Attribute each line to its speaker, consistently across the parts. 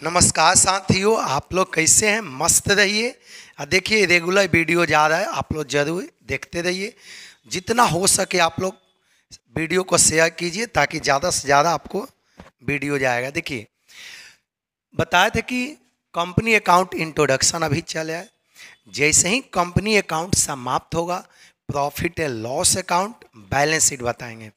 Speaker 1: नमस्कार साथियों, आप लोग कैसे हैं? मस्त रहिए। देखिए रेगुलर वीडियो जा रहा है, आप लोग जरूर देखते रहिए। जितना हो सके आप लोग वीडियो को शेयर कीजिए ताकि ज़्यादा से ज़्यादा आपको वीडियो जाएगा। देखिए बताए थे कि कंपनी अकाउंट इंट्रोडक्शन अभी चल रहा है। जैसे ही कंपनी अकाउंट समाप्त होगा, profit and loss account, balance sheet बताएंगे।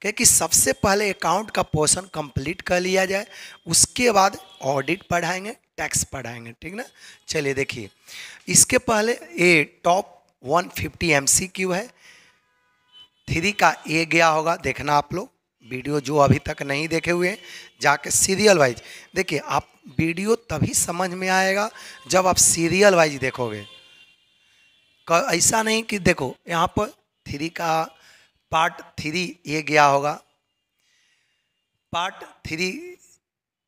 Speaker 1: क्योंकि सबसे पहले अकाउंट का पोर्शन कंप्लीट कर लिया जाए, उसके बाद ऑडिट पढ़ाएंगे, टैक्स पढ़ाएंगे, ठीक ना। चलिए देखिए, इसके पहले ये टॉप 150 MCQ है। 3 का ए गया होगा, देखना आप लोग वीडियो जो अभी तक नहीं देखे हुए हैं जाके सीरियल वाइज देखिए। आप वीडियो तभी समझ में आएगा जब आप सीरियल वाइज देखोगे। ऐसा नहीं कि देखो यहाँ पर 3 का पार्ट 3 ये गया होगा, पार्ट 3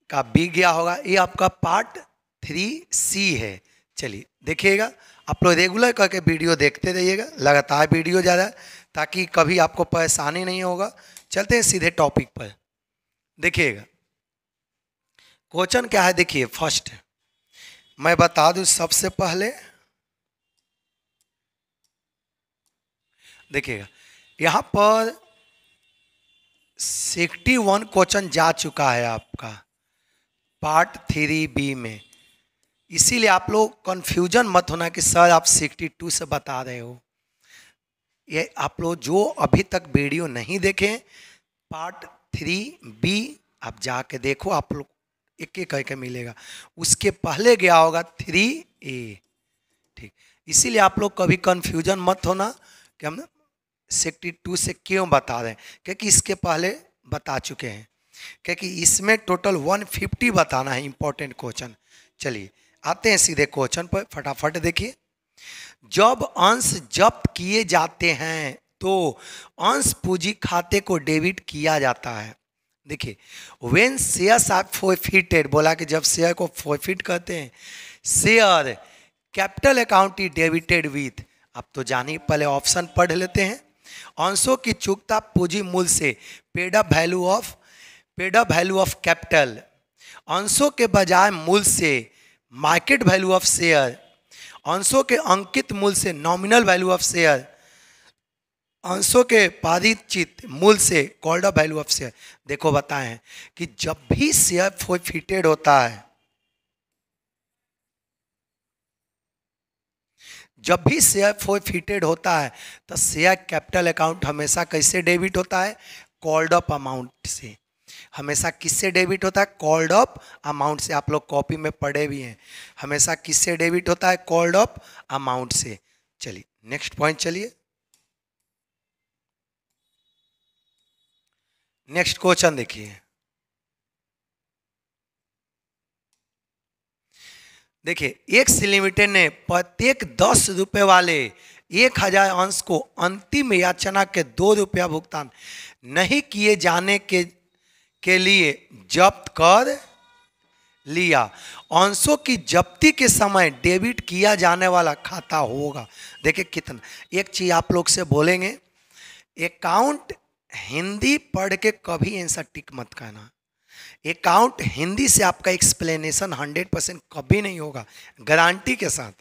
Speaker 1: का बी गया होगा, ये आपका पार्ट 3C है। चलिए देखिएगा, आप लोग रेगुलर करके वीडियो देखते रहिएगा, लगातार वीडियो ज़्यादा, ताकि कभी आपको परेशानी नहीं होगा। चलते हैं सीधे टॉपिक पर। देखिएगा क्वेश्चन क्या है। देखिए फर्स्ट मैं बता दूं सबसे पहले, देखिएगा यहाँ पर 61 क्वेश्चन जा चुका है आपका पार्ट 3B में। इसीलिए आप लोग कंफ्यूजन मत होना कि सर आप 62 से बता रहे हो। ये आप लोग जो अभी तक वीडियो नहीं देखे पार्ट 3B आप जाके देखो, आप लोग एक एक करके मिलेगा। उसके पहले गया होगा 3A, ठीक। इसीलिए आप लोग कभी कंफ्यूजन मत होना कि हम 62 से क्यों बता रहे हैं, क्योंकि इसके पहले बता चुके हैं। क्योंकि इसमें टोटल 150 बताना है इंपॉर्टेंट क्वेश्चन। चलिए आते हैं सीधे क्वेश्चन पर, फटाफट देखिए। जब अंश जब्त किए जाते हैं तो अंश पूंजी खाते को डेबिट किया जाता है। देखिए व्हेन शेयर्स आर फॉरफिटेड, बोला कि जब शेयर को फॉरफिट करते हैं, share capital account is debited with, आप तो जानिए, पहले ऑप्शन पढ़ लेते हैं। अंशों की चूकता पूंजी मूल्य से paid up value of capital, अंशों के बजाय मूल्य से मार्केट वैल्यू ऑफ शेयर, अंशों के अंकित मूल्य से नॉमिनल वैल्यू ऑफ शेयर, अंशों के पारिचित मूल्य से called up value of share. देखो बताएं कि जब भी शेयर फॉरफिटेड होता है, जब भी शेयर फॉरफिटेड होता है तो शेयर कैपिटल अकाउंट हमेशा कैसे डेबिट होता है? कॉल्ड अप अमाउंट से। हमेशा किससे डेबिट होता है? कॉल्ड अप अमाउंट से। आप लोग कॉपी में पढ़े भी हैं, हमेशा किससे डेबिट होता है? कॉल्ड अप अमाउंट से। चलिए नेक्स्ट पॉइंट, चलिए नेक्स्ट क्वेश्चन देखिए। देखिए एक्स लिमिटेड ने प्रत्येक 10 रुपए वाले 1000 अंश को अंतिम याचना के 2 रुपया भुगतान नहीं किए जाने के लिए जब्त कर लिया। अंशों की जब्ती के समय डेबिट किया जाने वाला खाता होगा। देखिए कितना, एक चीज आप लोग से बोलेंगे, अकाउंट हिंदी पढ़ के कभी आंसर टिक मत करना। अकाउंट हिंदी से आपका एक्सप्लेनेशन 100% कभी नहीं होगा, गारंटी के साथ।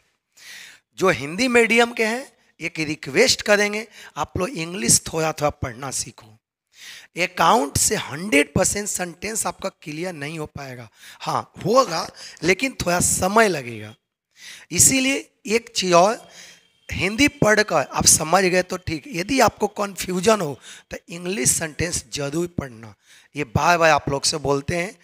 Speaker 1: जो हिंदी मीडियम के हैं एक रिक्वेस्ट करेंगे, आप लोग इंग्लिश थोड़ा थोड़ा पढ़ना सीखो। अकाउंट से 100% सेंटेंस आपका क्लियर नहीं हो पाएगा, हाँ होगा लेकिन थोड़ा समय लगेगा। इसीलिए एक चीज और, हिंदी पढ़कर आप समझ गए तो ठीक, यदि आपको कन्फ्यूजन हो तो इंग्लिश सेंटेंस जरूर पढ़ना। ये बार बार आप लोग से बोलते हैं,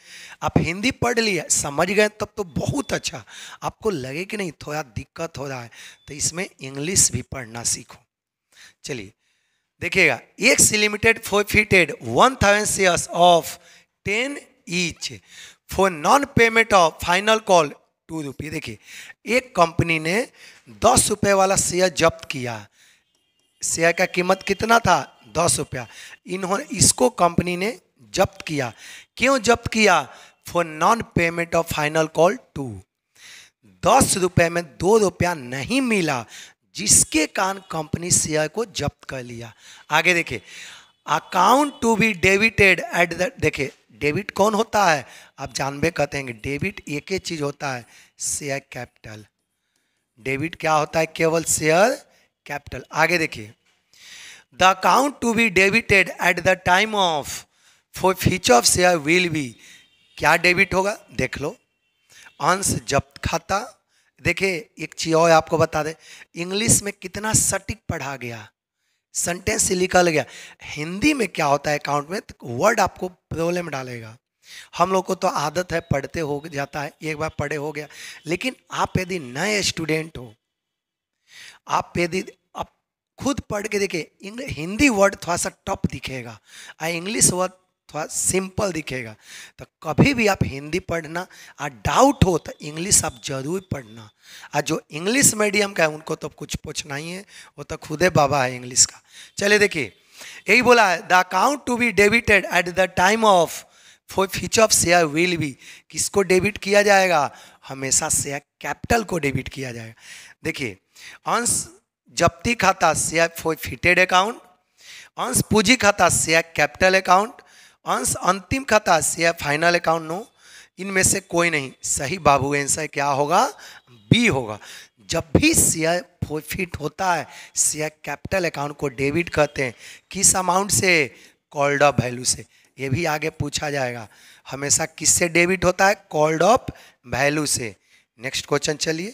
Speaker 1: आप हिंदी पढ़ लिए समझ गए तब तो बहुत अच्छा। आपको लगे कि नहीं थोड़ा दिक्कत हो रहा है तो इसमें इंग्लिश भी पढ़ना सीखो। चलिए देखिएगा, x limited forfeited 1000 shares of 10 each for non payment of final call 2 रुपये। देखिए एक कंपनी ने 10 रुपये वाला शेयर जब्त किया। शेयर का कीमत कितना था? 10 रुपया। इन्होंने इसको कंपनी ने जब्त किया। क्यों जब्त किया? For non payment of final call 2। 10 रुपये में 2 रुपया नहीं मिला, जिसके कारण कंपनी शेयर को जब्त कर लिया। आगे देखिए, account to be debited at the, देखिए डेबिट कौन होता है, आप जानबे कहते हैं। डेबिट एक ही चीज होता है, शेयर कैपिटल। डेबिट क्या होता है, केवल शेयर कैपिटल। आगे देखिए, the account to be debited at the time of forfeiture of share will be, क्या डेबिट होगा देख लो, अंश जब्त खाता। देखिए एक चीज और आपको बता दे, इंग्लिश में कितना सटीक पढ़ा गया, सेंटेंस से निकल गया। हिंदी में क्या होता है अकाउंट में, तो वर्ड आपको प्रॉब्लम डालेगा। हम लोग को तो आदत है, पढ़ते हो जाता है, एक बार पढ़े हो गया। लेकिन आप यदि नए स्टूडेंट हो, आप यदि आप खुद पढ़ के देखिए, हिंदी वर्ड थोड़ा सा टफ दिखेगा और इंग्लिश वर्ड थोड़ा सिंपल दिखेगा। तो कभी भी आप हिंदी पढ़ना और डाउट हो तो इंग्लिश आप जरूर पढ़ना। और जो इंग्लिश मीडियम का है उनको तो कुछ पूछना ही है, वो तो खुदे बाबा है इंग्लिश का। चलिए देखिए, यही बोला है, the account to be debited at the time of forfeiture of share will be, किसको डेबिट किया जाएगा, हमेशा शेयर कैपिटल को डेबिट किया जाएगा। देखिए, अंश जब्ती खाता शेयर फॉरफीटेड अकाउंट, अंश पूंजी खाता शेयर कैपिटल अकाउंट, अंश अंतिम खाता शेयर फाइनल अकाउंट। नो, इनमें से कोई नहीं सही बाबू, आंसर क्या होगा, बी होगा। जब भी शेयर फॉरफिट होता है, शेयर कैपिटल अकाउंट को डेबिट करते हैं, किस अमाउंट से, कॉल्ड अप वैल्यू से। ये भी आगे पूछा जाएगा, हमेशा किससे डेबिट होता है, कॉल्ड अप वैल्यू से। नेक्स्ट क्वेश्चन चलिए,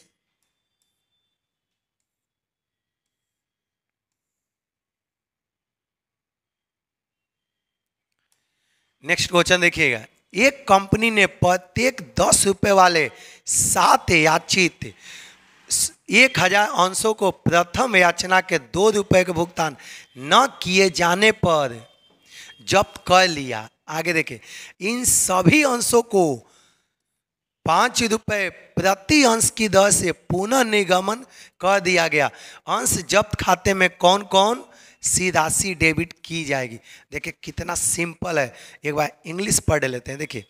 Speaker 1: नेक्स्ट क्वेश्चन देखिएगा। एक कंपनी ने प्रत्येक 10 रुपए वाले 7 याचित 1000 अंशों को प्रथम याचना के 2 रुपए के भुगतान न किए जाने पर जब्त कर लिया। आगे देखिए, इन सभी अंशों को 5 रुपए प्रति अंश की दर से पुनः निगमन कर दिया गया। अंश जब्त खाते में कौन कौन सी राशि डेबिट की जाएगी। देखिए कितना सिंपल है, एक बार इंग्लिश पढ़ लेते हैं। देखिए,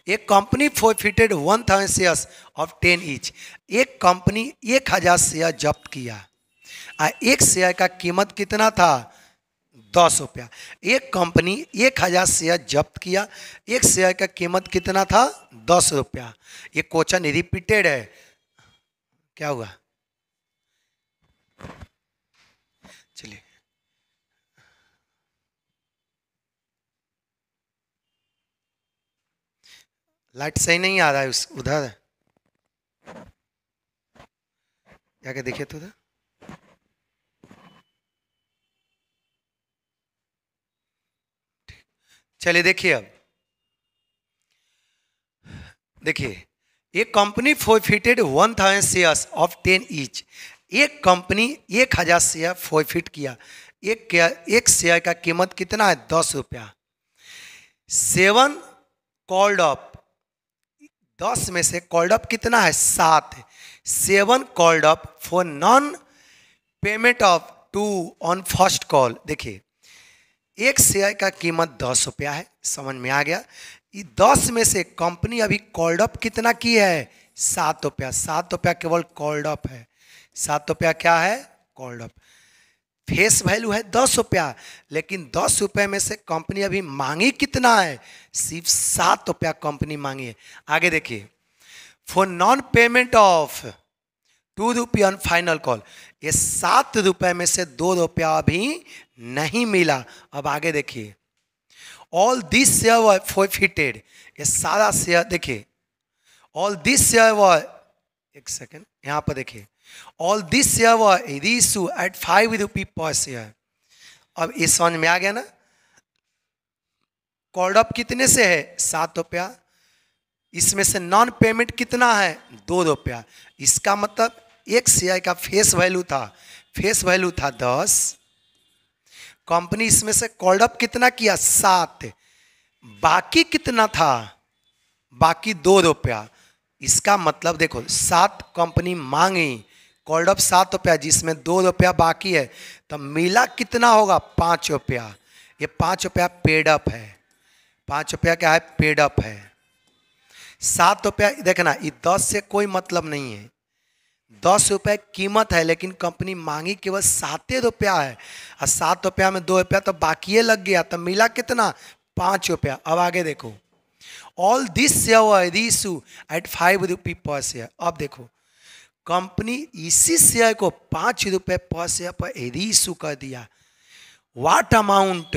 Speaker 1: एक company forfeited 1000 shares of 10 each, एक कंपनी 1000 शेयर जब्त किया। एक शेयर का कीमत कितना था, 10 रुपया। एक कंपनी 1000 शेयर जब्त किया, एक शेयर का कीमत कितना था, 10 रुपया। ये क्वेश्चन रिपीटेड है, क्या हुआ, चलिए लाइट सही नहीं आ रहा है, उस उधर जाके देखिए तो उधर। चलिए देखिए, अब देखिए, एक company forfeited 1000 shares of 10 each, एक कंपनी 1000 शेयर फॉरफिट किया। एक शेयर का कीमत कितना है, 10 रुपया। 7 कॉल्ड अप, 10 में से कॉल्ड अप कितना है, 7। 7 called up for non payment of 2 on first call. देखिए, एक शेयर का कीमत 10 रुपया है, समझ में आ गया। 10 में से कंपनी अभी कॉल्ड अप कितना की है, 7 रुपया। 7 रुपया केवल कॉल्ड अप है, 7 रुपया क्या है, कॉल्ड अप। फेस वैल्यू है 10 रुपया, लेकिन 10 रुपये में से कंपनी अभी मांगी कितना है, सिर्फ 7 रुपया कंपनी मांगी है। आगे देखिए, फॉर नॉन पेमेंट ऑफ 2 रुपये ऑन फाइनल कॉल, ये 7 रुपये में से 2 रुपया अभी नहीं मिला। अब आगे देखिए, all this share were forfeited, ये सारा शेयर देखिए, ऑल दिस शेयर वर, एक सेकेंड यहाँ पर देखिए, all this share were reissue at 5 रुपये पर शेयर। अब ये समझ में आ गया ना, कॉल्ड अप कितने से है, 7 रुपया, इसमें से नॉन पेमेंट कितना है, 2 रुपया। इसका मतलब एक शेयर का फेस वैल्यू था 10, कंपनी इसमें से कॉल्ड अप कितना किया, 7, बाकी कितना था, बाकी 2 रुपया। इसका मतलब देखो, 7 कंपनी मांगी, कॉल्ड अप 7 रुपया, जिसमें 2 रुपया बाकी है, तो मिला कितना होगा, 5 रुपया। ये 5 रुपया पेड अप है, 5 रुपया क्या है, पेड अप है। 7 रुपया देखना, ये 10 से कोई मतलब नहीं है, 10 रुपये कीमत है, लेकिन कंपनी मांगी केवल 7 रुपया है, और 7 रुपया में 2 रुपया तो बाकी लग गया, तो मिला कितना, 5 रुपया। अब आगे देखो, all this share were issue eight 5 rupee per share. अब देखो कंपनी इसी शेयर को 5 रुपए पर शेयर पर इशू कर दिया। What amount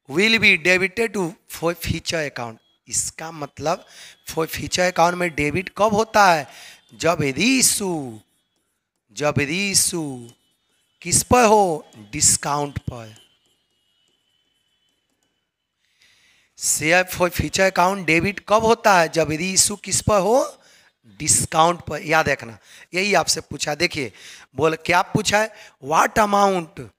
Speaker 1: will be debited to forfeiture account. इसका मतलब फॉर फ्यूचर अकाउंट में डेबिट कब होता है? जब इशू किस पर हो? डिस्काउंट पर। Share forfeiture account debit कब होता है? जब इशू किस पर हो? डिस्काउंट पर। याद रखना, यही आपसे पूछा। देखिए बोल क्या पूछा है? What amount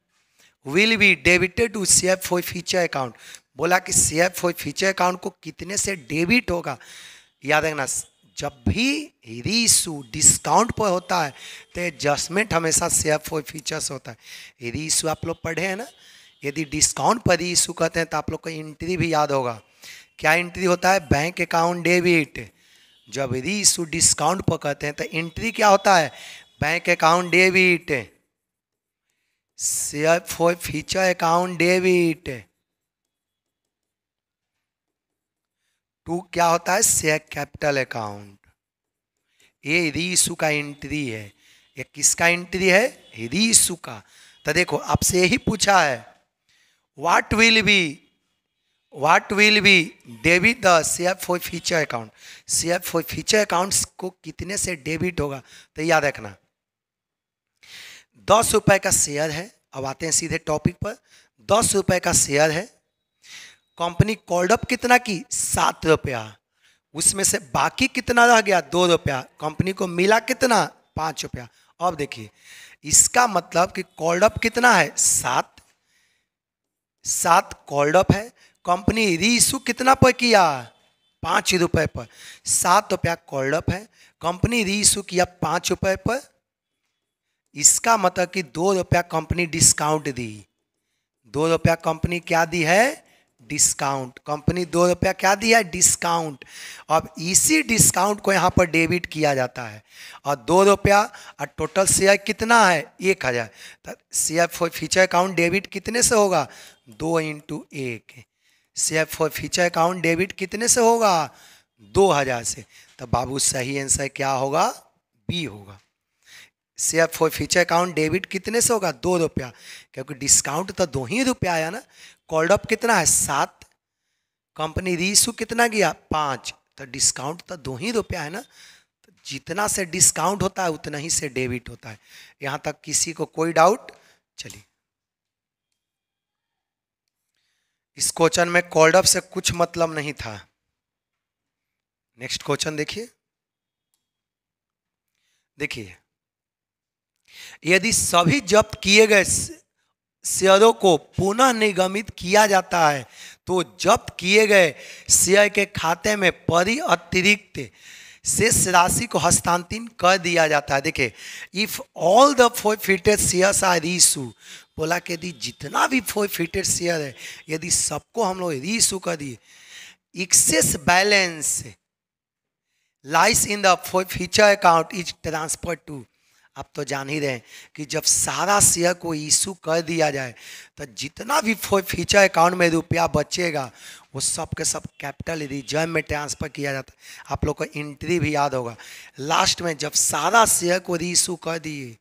Speaker 1: will be debited to share forfeiture account. बोला कि शेयर फॉर फ्यूचर अकाउंट को कितने से डेबिट होगा। याद रखना, जब भी रीइशू डिस्काउंट पर होता है तो एडजस्टमेंट हमेशा शेयर फॉर फ्यूचर्स होता है। रीइशू आप लोग पढ़े हैं ना, यदि डिस्काउंट पर रीइशू कहते हैं तो आप लोग को एंट्री भी याद होगा। क्या एंट्री होता है? Bank account debit. जब रीइशू डिस्काउंट पर कहते हैं तो एंट्री क्या होता है? Bank account debit. Share forfeiture account debit. To क्या होता है? Share capital account. ये रीइशू का एंट्री है। ये किसका एंट्री है? रीइशू का। तो देखो आपसे यही पूछा है, what will be debit the share forfeiture account. Share for future accounts को कितने से डेबिट होगा? तो याद रखना 10 रुपए का शेयर है। अब आते हैं सीधे टॉपिक पर। 10 रुपए का शेयर है, कंपनी कॉल्ड अप कितना की? 7 रुपया। उसमें से बाकी कितना रह गया? 2 रुपया। कंपनी को मिला कितना? 5 रुपया। अब देखिए इसका मतलब कि कॉल्ड अप कितना है? 7 कॉल्ड अप है। कंपनी रीइशू कितना पर किया? 5 रुपए पर। 7 रुपया कॉल्ड अप है, कंपनी रीइशू किया 5 रुपए पर। इसका मतलब कि 2 रुपया कंपनी डिस्काउंट दी। 2 रुपया कंपनी क्या दी है? डिस्काउंट। कंपनी 2 रुपया क्या दिया है? डिस्काउंट। अब इसी डिस्काउंट को यहाँ पर डेबिट किया जाता है। और 2 रुपया और टोटल शेयर कितना है? 1000। तो share forfeiture account debit कितने से होगा? 2 × 1। Share forfeiture account debit कितने से होगा? 2000 से। तो बाबू सही आंसर क्या होगा? बी होगा। Share forfeiture account debit कितने से होगा? 2 रुपया, क्योंकि डिस्काउंट तो 2 ही रुपया आया ना। कॉल्ड अप कितना है? 7। कंपनी रीइशू कितना गया? 5। तो डिस्काउंट तो 2 ही रुपया है ना। तो जितना से डिस्काउंट होता है उतना ही से डेबिट होता है। यहां तक किसी को कोई डाउट? चलिए, इस क्वेश्चन में कॉल्ड अप से कुछ मतलब नहीं था। नेक्स्ट क्वेश्चन देखिए। देखिए यदि सभी जब्त किए गए शेयरों को पुनः निगमित किया जाता है तो जब्त किए गए शेयर के खाते में परी अतिरिक्त शेष राशि को हस्तांतरित कर दिया जाता है। देखिए if all the forfeited shares are reissue, बोला कि यदि जितना भी फॉरफिटेड शेयर है यदि सबको हम लोग रीइशू कर दिए, excess balance lies in the future account is transfer to. आप तो जान ही रहे कि जब सारा शेयर को इशू कर दिया जाए तो जितना भी फ्यूचर अकाउंट में रुपया बचेगा वो सब के सब कैपिटल रिजर्व में ट्रांसफर किया जाता है। आप लोग को एंट्री भी याद होगा। लास्ट में जब सारा शेयर को रीइशू कर दिए,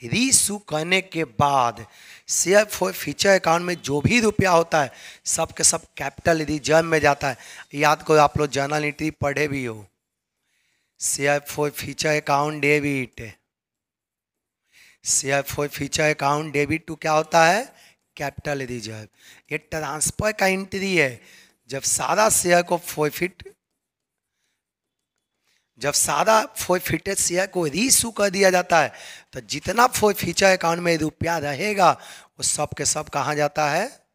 Speaker 1: रीइशू करने के बाद शेयर फॉर फ्यूचर अकाउंट में जो भी रुपया होता है सब के सब कैपिटल रिजर्व में जाता है। याद करो, आप लोग जर्नल एंट्री पढ़े भी हो। Share forfeiture account debit, share forfeiture account debit to क्या होता है? Capital reserve. ये ट्रांसफर का एंट्री है। जब सारा शेयर को जब सारा फॉरफिटेड शेयर को रीइशू कर दिया जाता है तो जितना फॉर फ्यूचर अकाउंट में रुपया रहेगा वो सब के सब कहाँ जाता है?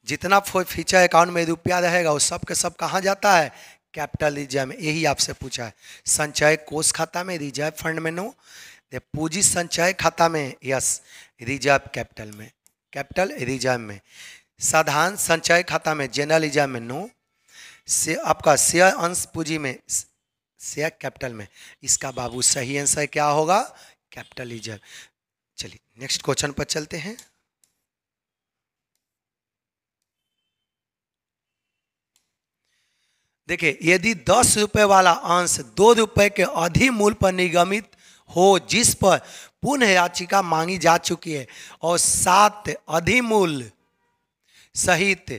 Speaker 1: जितना फॉर फ्यूचर अकाउंट में रुपया रहेगा वो सब के सब कहाँ जाता है? कैपिटल रिजर्व में। यही आपसे पूछा है। संचय कोष खाता में, रिजर्व फंड में नो, पूंजी संचय खाता में यस, रिजर्व कैपिटल में, कैपिटल रिजर्व में। साधारण संचय खाता में, जनरल रिजर्व में नो, से आपका शेयर अंश पूंजी में, शेयर कैपिटल में। इसका बाबू सही आंसर क्या होगा? Capital reserve. चलिए नेक्स्ट क्वेश्चन पर चलते हैं। देखिए, यदि 10 रुपए वाला अंश 2 रुपए के अधिमूल्य पर निगमित हो जिस पर पुनः याचिका मांगी जा चुकी है और 7 अधिमूल्य सहित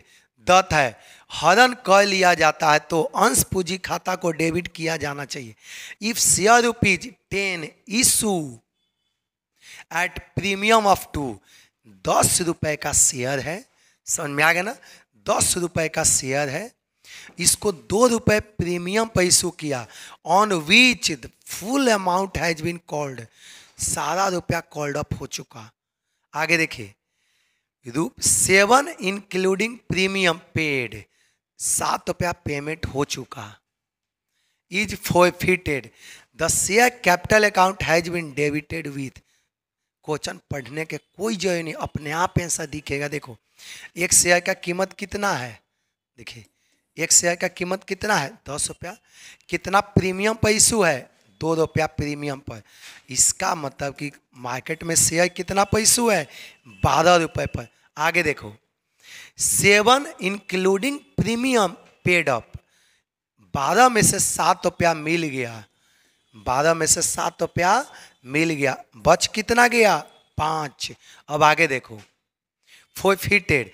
Speaker 1: दत्त है हरण कर लिया जाता है तो अंश पूंजी खाता को डेबिट किया जाना चाहिए। If share ₹10 issue at premium of 2, 10 रुपए का शेयर है, समझ में आ गया ना, 10 रुपए का शेयर है, इसको 2 रुपए प्रीमियम पर इशू किया, on which the full amount has been called, सारा रुपया कॉल्ड अप हो चुका। आगे देखिए, 7 इंक्लूडिंग प्रीमियम पेड, 7 रुपया पेमेंट हो चुका, is forfeited, the share capital account has been debited with. Question पढ़ने के कोई जरूरत नहीं, अपने आप आंसर दिखेगा। देखो, एक शेयर का कीमत कितना है, देखिए एक शेयर का कीमत कितना है 10 रुपया, कितना प्रीमियम पर इशू है 2 रुपया प्रीमियम पर, इसका मतलब कि मार्केट में शेयर कितना पर इशू है 12 रुपए पर। आगे देखो, 7 इंक्लूडिंग प्रीमियम पेड अप, 12 में से 7 रुपया मिल गया, 12 में से 7 रुपया मिल गया, बच कितना गया 5। अब आगे देखो, फोरफिटेड,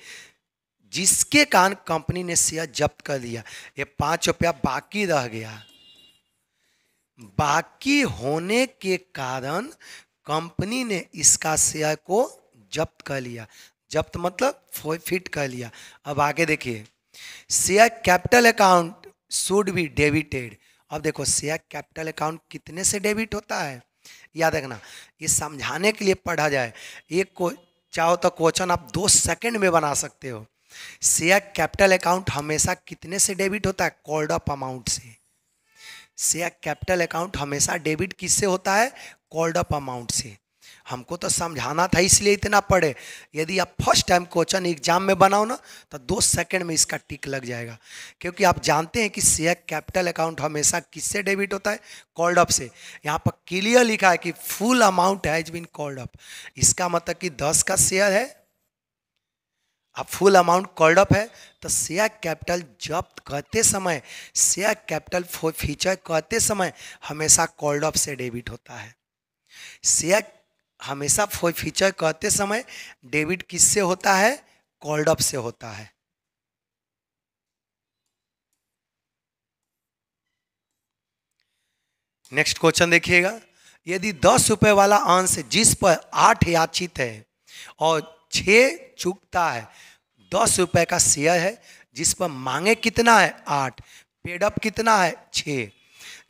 Speaker 1: जिसके कारण कंपनी ने शेयर जब्त कर लिया, ये 5 रुपया बाकी रह गया, बाकी होने के कारण कंपनी ने इसका शेयर को जब्त कर लिया, जब्त मतलब फोरफिट कर लिया। अब आगे देखिए, share capital account should be debited. अब देखो, शेयर कैपिटल अकाउंट कितने से डेबिट होता है, याद रखना, ये समझाने के लिए पढ़ा जाए, एक को चाहो तो क्वेश्चन आप 2 सेकंड में बना सकते हो। शेयर कैपिटल अकाउंट हमेशा कितने से डेबिट होता है, कॉल्ड अप अमाउंट से। शेयर कैपिटल अकाउंट हमेशा डेबिट किससे होता है, कॉल्ड अप अमाउंट से। हमको तो समझाना था इसलिए इतना पढ़े, यदि आप फर्स्ट टाइम क्वेश्चन एग्जाम में बनाओ ना तो 2 सेकंड में इसका टिक लग जाएगा, क्योंकि आप जानते हैं कि शेयर कैपिटल अकाउंट हमेशा किससे डेबिट होता है, कॉल्ड अप से। यहाँ पर क्लियर लिखा है कि full amount has been called up, इसका मतलब कि 10 का शेयर है, अब फुल अमाउंट कॉल्ड अप है, तो शेयर कैपिटल जब्त करते समय, शेयर कैपिटल फीचर करते समय हमेशा कॉल्ड अप से डेबिट होता है। शेयर हमेशा फीचर करते समय डेबिट किससे होता है, कॉल्ड अप से होता है। नेक्स्ट क्वेश्चन देखिएगा, यदि 10 रुपए वाला अंश जिस पर 8 याचित है और 6 चुकता है, 10 रुपए का शेयर है जिस पर मांगे कितना है 8, पेड अप कितना है 6,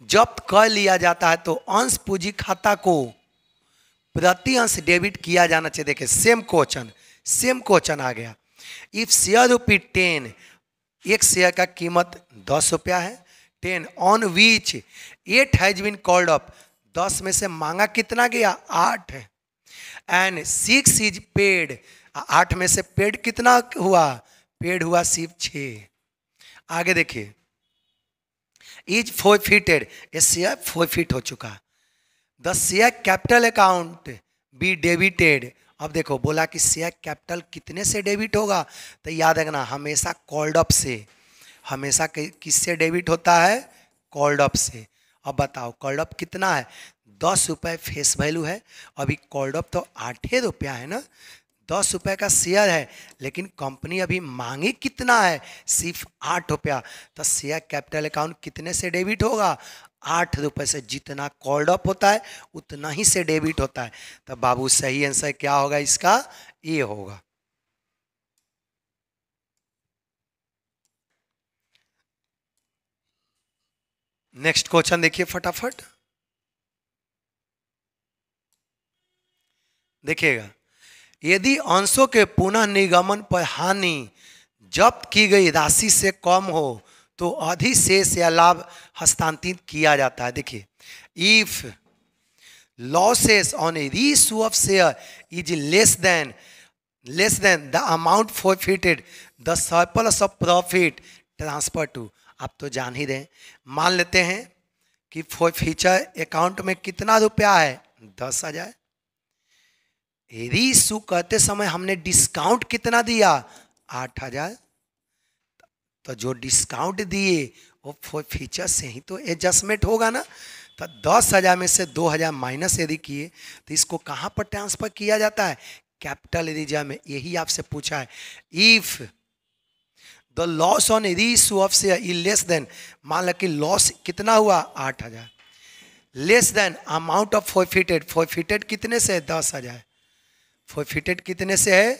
Speaker 1: जब्त कर लिया जाता है तो अंश पूंजी खाता को प्रति अंश डेबिट किया जाना चाहिए। देखिए, सेम क्वेश्चन आ गया। इफ शेयर ₹10, एक शेयर का कीमत 10 रुपया है, 10 on which 8 has been called up, 10 में से मांगा कितना गया 8 है, एंड 6 इज पेड, 8 में से पेड कितना हुआ, पेड हुआ सिर्फ 6। आगे देखिए, इज फोरफिटेड, ये शेयर फोरफिट हो चुका, the share capital account be debited. अब देखो, बोला कि शेयर कैपिटल कितने से डेबिट होगा, तो याद रखना हमेशा कॉल्ड अप से, हमेशा किससे डेबिट होता है, कॉल्ड अप से। अब बताओ कॉल्ड अप कितना है, 10 रुपये फेस वैल्यू है, अभी कॉल्ड अप तो 8 रुपया है ना, 10 रुपये का शेयर है, लेकिन कंपनी अभी मांगी कितना है, सिर्फ 8 रुपया, तो शेयर कैपिटल अकाउंट कितने से डेबिट होगा, 8 रुपये से। जितना कॉल्ड अप होता है उतना ही से डेबिट होता है। तो बाबू सही आंसर क्या होगा इसका, ये होगा। नेक्स्ट क्वेश्चन देखिए फटाफट, देखिएगा, यदि अंशों के पुनः निगमन पर हानि जब्त की गई राशि से कम हो तो अधिशेष या लाभ हस्तांतरित किया जाता है। देखिए, if losses on a reissue of share is less than the amount forfeited, the surplus of profit transfer to. आप तो जान ही रहे, मान लेते हैं कि फॉरफिचर अकाउंट में कितना रुपया है 10,000, रीइश्यू करते समय हमने डिस्काउंट कितना दिया 8,000, तो जो डिस्काउंट दिए वो फीचर से ही तो एडजस्टमेंट होगा ना। तो 10,000 में से 2,000 माइनस यदि किए तो इसको कहाँ पर ट्रांसफर किया जाता है? कैपिटल रिजर्व में। यही आपसे पूछा है। If the loss on reissue of share is less then, मान लो कि लॉस कितना हुआ 8,000, less than amount of forfeited, forfeited कितने से है 10,000, फॉरफिटेड कितने से है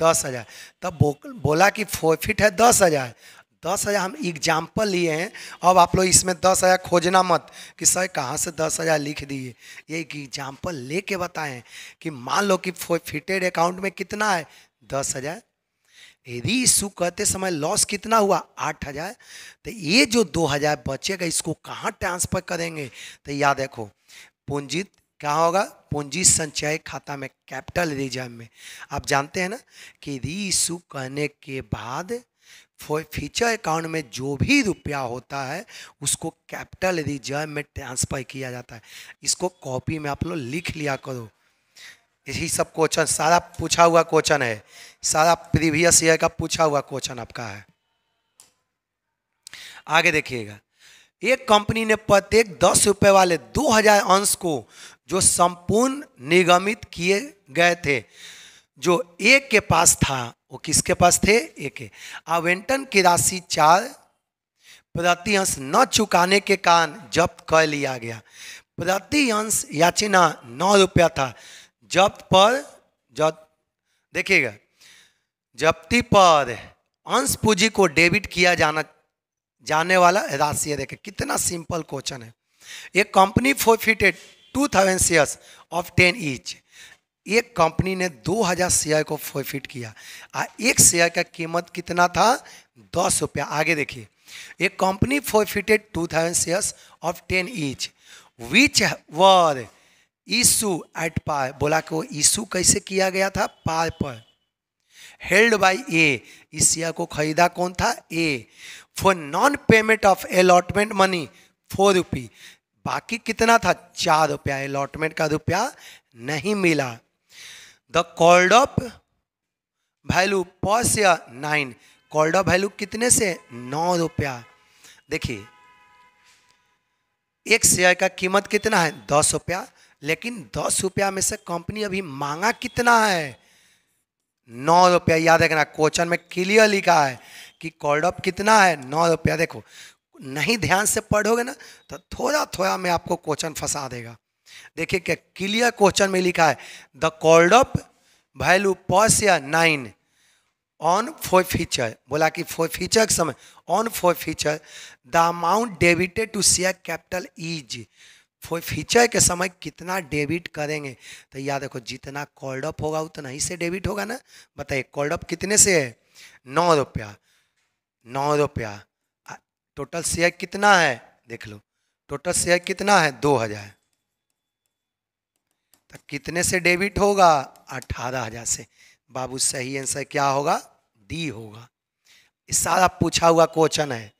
Speaker 1: 10,000। तब बोला कि फॉरफिट है 10,000, 10,000 हम एग्जाम्पल लिए हैं। अब आप लोग इसमें 10,000 खोजना मत कि सर कहाँ से 10,000 लिख दिए, ये एक एग्जाम्पल लेके बताएं कि मान लो कि फॉरफिटेड अकाउंट में कितना है 10,000, री इशू करते समय लॉस कितना हुआ 8,000, तो ये जो 2,000 बचेगा इसको कहाँ ट्रांसफर करेंगे? तो याद रखो पूंजी क्या होगा, पूंजी संचय खाता में, कैपिटल रिजर्व में। आप जानते हैं ना कि री इशू करने के बाद फीचर अकाउंट में जो भी रुपया होता है उसको कैपिटल रिजर्व में ट्रांसफर किया जाता है। इसको कॉपी में आप लोग लिख लिया करो। यही सब क्वेश्चन सारा पूछा हुआ क्वेश्चन है, सारा प्रीवियस ईयर का पूछा हुआ क्वेश्चन आपका है। आगे देखिएगा, एक कंपनी ने प्रत्येक 10 रुपए वाले 2,000 अंश को जो संपूर्ण निगमित किए गए थे, जो एक के पास था, वो किसके पास थे? एक के। आवंटन की राशि 4 प्रति अंश न चुकाने के कारण जब्त कर लिया गया। प्रति अंश याचना 9 रुपया था। जब्त पर देखिएगा, जब्ती पर अंश पूंजी को डेबिट किया जाने वाला राशि है। देखिए कितना सिंपल क्वेश्चन है। एक company forfeited 2,000 shares of 10 each. एक कंपनी ने 2,000 शेयर को फॉरफिट किया। एक शेयर का कीमत कितना था? 10 रुपया। आगे देखिए, एक company forfeited 2,000 shares of 10 each which were issue at par. बोला कि वो इशू कैसे किया गया था? पार पर। हेल्ड बाई ए, इस शेयर को खरीदा कौन था? A. For non payment of allotment money 4 rupee. बाकी कितना था? 4 रुपया। अलॉटमेंट का रुपया नहीं मिला। The called up value per share 9। Called up value कितने से? 9 रुपया। देखिए एक शेयर का कीमत कितना है? 10 रुपया। लेकिन 10 रुपया में से कंपनी अभी मांगा कितना है? 9 रुपया। याद रखना क्वेश्चन में क्लियर लिखा है कि कॉल्ड अप कितना है? 9 रुपया। देखो नहीं ध्यान से पढ़ोगे ना तो थोड़ा थोड़ा में आपको क्वेश्चन फंसा देगा। देखिए क्या क्लियर क्वेश्चन में लिखा है, the called up value per share 9 on forfeiture. बोला कि फॉर फीचर के समय on forfeiture the amount debited to share capital is. Forfeiture के समय कितना डेबिट करेंगे? तो याद रखो जितना कॉल्ड अप होगा उतना ही से डेबिट होगा ना। बताइए कॉल्ड अप कितने से है? 9 रुपया। 9 रुपया। टोटल शेयर कितना है? देख लो टोटल शेयर कितना है? 2,000। तो कितने से डेबिट होगा? 18,000 से। बाबू सही आंसर क्या होगा? डी होगा। इस सारा पूछा हुआ क्वेश्चन है,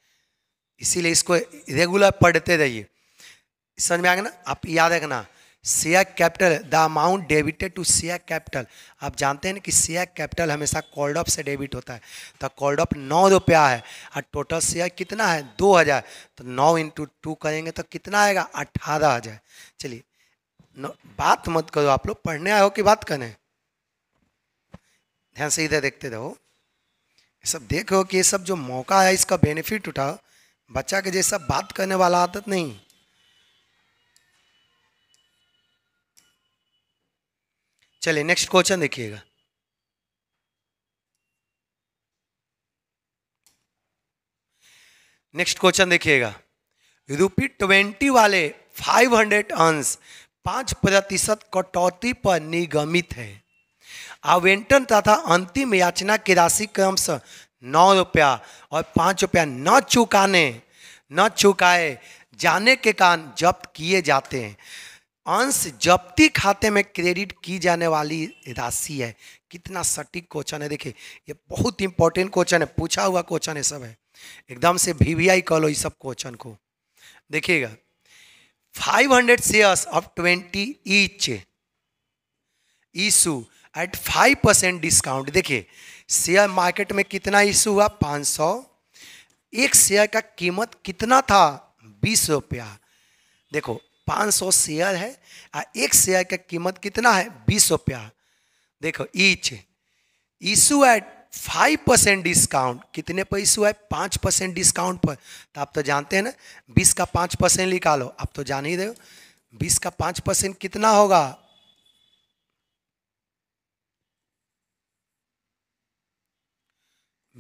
Speaker 1: इसीलिए इसको रेगुलर पढ़ते रहिए। समझ में आ गया ना? आप याद रखना share capital, the amount debited to share capital. आप जानते हैं ना कि शेयर कैपिटल हमेशा कॉल्ड अप से डेबिट होता है। तो कॉल्ड अप 9 रुपया है और टोटल शेयर कितना है? 2,000। तो 9 × 2 करेंगे तो कितना आएगा? 18,000। चलिए बात मत करो, आप लोग पढ़ने आए हो कि बात करने? ध्यान से इधर देखते रहो। ये सब देखो कि ये सब जो मौका है इसका बेनिफिट उठाओ। बच्चा के जैसा बात करने वाला आदत नहीं। चलिए नेक्स्ट क्वेश्चन देखिएगा। नेक्स्ट क्वेश्चन देखिएगा, ₹20 वाले 500 अंश 5% कटौती पर निगमित है। आवंटन तथा अंतिम याचना की राशि क्रमशः 9 रुपया और 5 रुपया न चुकाए जाने के कारण जब्त किए जाते हैं। अंश जब्ती खाते में क्रेडिट की जाने वाली राशि है। कितना सटीक क्वेश्चन है। देखिए ये बहुत इंपॉर्टेंट क्वेश्चन है, पूछा हुआ क्वेश्चन है सब है। एकदम से VVI कह लो इस सब क्वेश्चन को। देखिएगा 500 shares of 20 each issue at 5% discount. देखिए शेयर मार्केट में कितना इशू हुआ? 500। एक शेयर का कीमत कितना था? 20 रुपया। देखो 500 शेयर है और एक शेयर का कीमत कितना है? 20 रुपया। देखो ईच इशू एट 5% डिस्काउंट। कितने पर इशू है? 5% डिस्काउंट पर। तो आप तो जानते हैं ना, 20 का 5% निकालो, आप तो जान ही रहे हो 20 का 5% कितना होगा?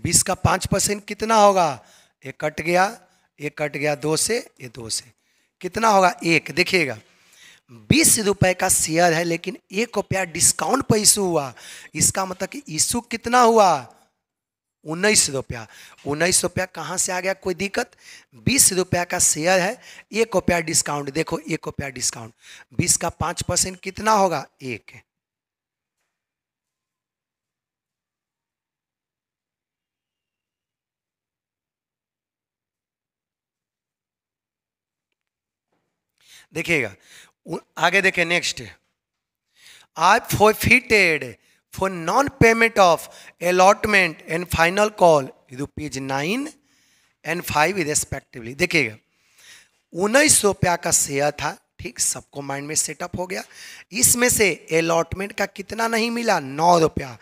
Speaker 1: बीस का 5% कितना होगा? एक कट गया, एक कट गया 2 से, ये 2 से कितना होगा? 1। देखिएगा 20 रुपए का शेयर है लेकिन 1 रुपया डिस्काउंट पर इशू हुआ। इसका मतलब कि इशू कितना हुआ? 19 रुपया। 19 रुपया कहाँ से आ गया? कोई दिक्कत? 20 रुपया का शेयर है, 1 रुपया डिस्काउंट। देखो 1 रुपया डिस्काउंट, 20 का 5% कितना होगा? 1। देखिएगा आगे देखें next. I forfeited for non-payment of allotment and final call rupees 9 and 5 respectively। देखिएगा 19 रुपया का शेयर था, ठीक, सबको माइंड में सेटअप हो गया। इसमें से अलॉटमेंट का कितना नहीं मिला? 9 रुपया।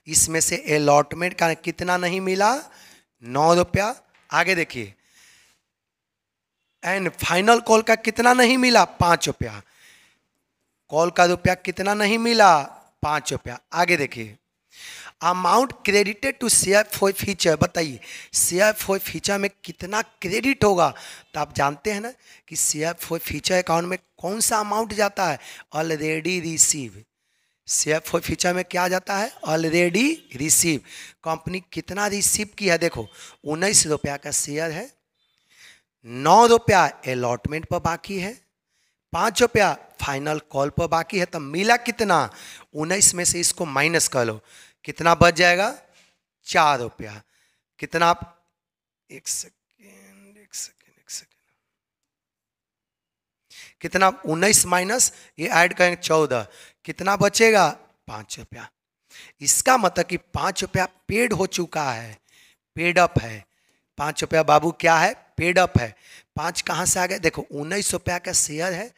Speaker 1: इसमें से अलॉटमेंट का कितना नहीं मिला? 9 रुपया। आगे देखिए एंड फाइनल कॉल का कितना नहीं मिला? 5 रुपया। कॉल का रुपया कितना नहीं मिला? 5 रुपया। आगे देखिए amount credited to share forfeiture. बताइए शेयर फॉर फ्यूचर में कितना क्रेडिट होगा? तो आप जानते हैं ना कि शेयर फॉर फ्यूचर अकाउंट में कौन सा अमाउंट जाता है? Already receive. Share forfeiture में क्या जाता है? Already receive. कंपनी कितना रिसीव की है? देखो 19 रुपया का शेयर है, 9 रुपया अलॉटमेंट पर बाकी है, 5 रुपया फाइनल कॉल पर बाकी है। तो मिला कितना? 19 में से इसको माइनस कर लो, कितना बच जाएगा? 4 रुपया। कितना? आप एक सेकेंड कितना? 19 माइनस ये ऐड करेंगे 14, कितना बचेगा? 5 रुपया। इसका मतलब कि 5 रुपया पेड हो चुका है, पेड अप है। 5 रुपया बाबू क्या है? पेड अप है। 5 कहाँ से आ गए? देखो 19 रुपया का शेयर है,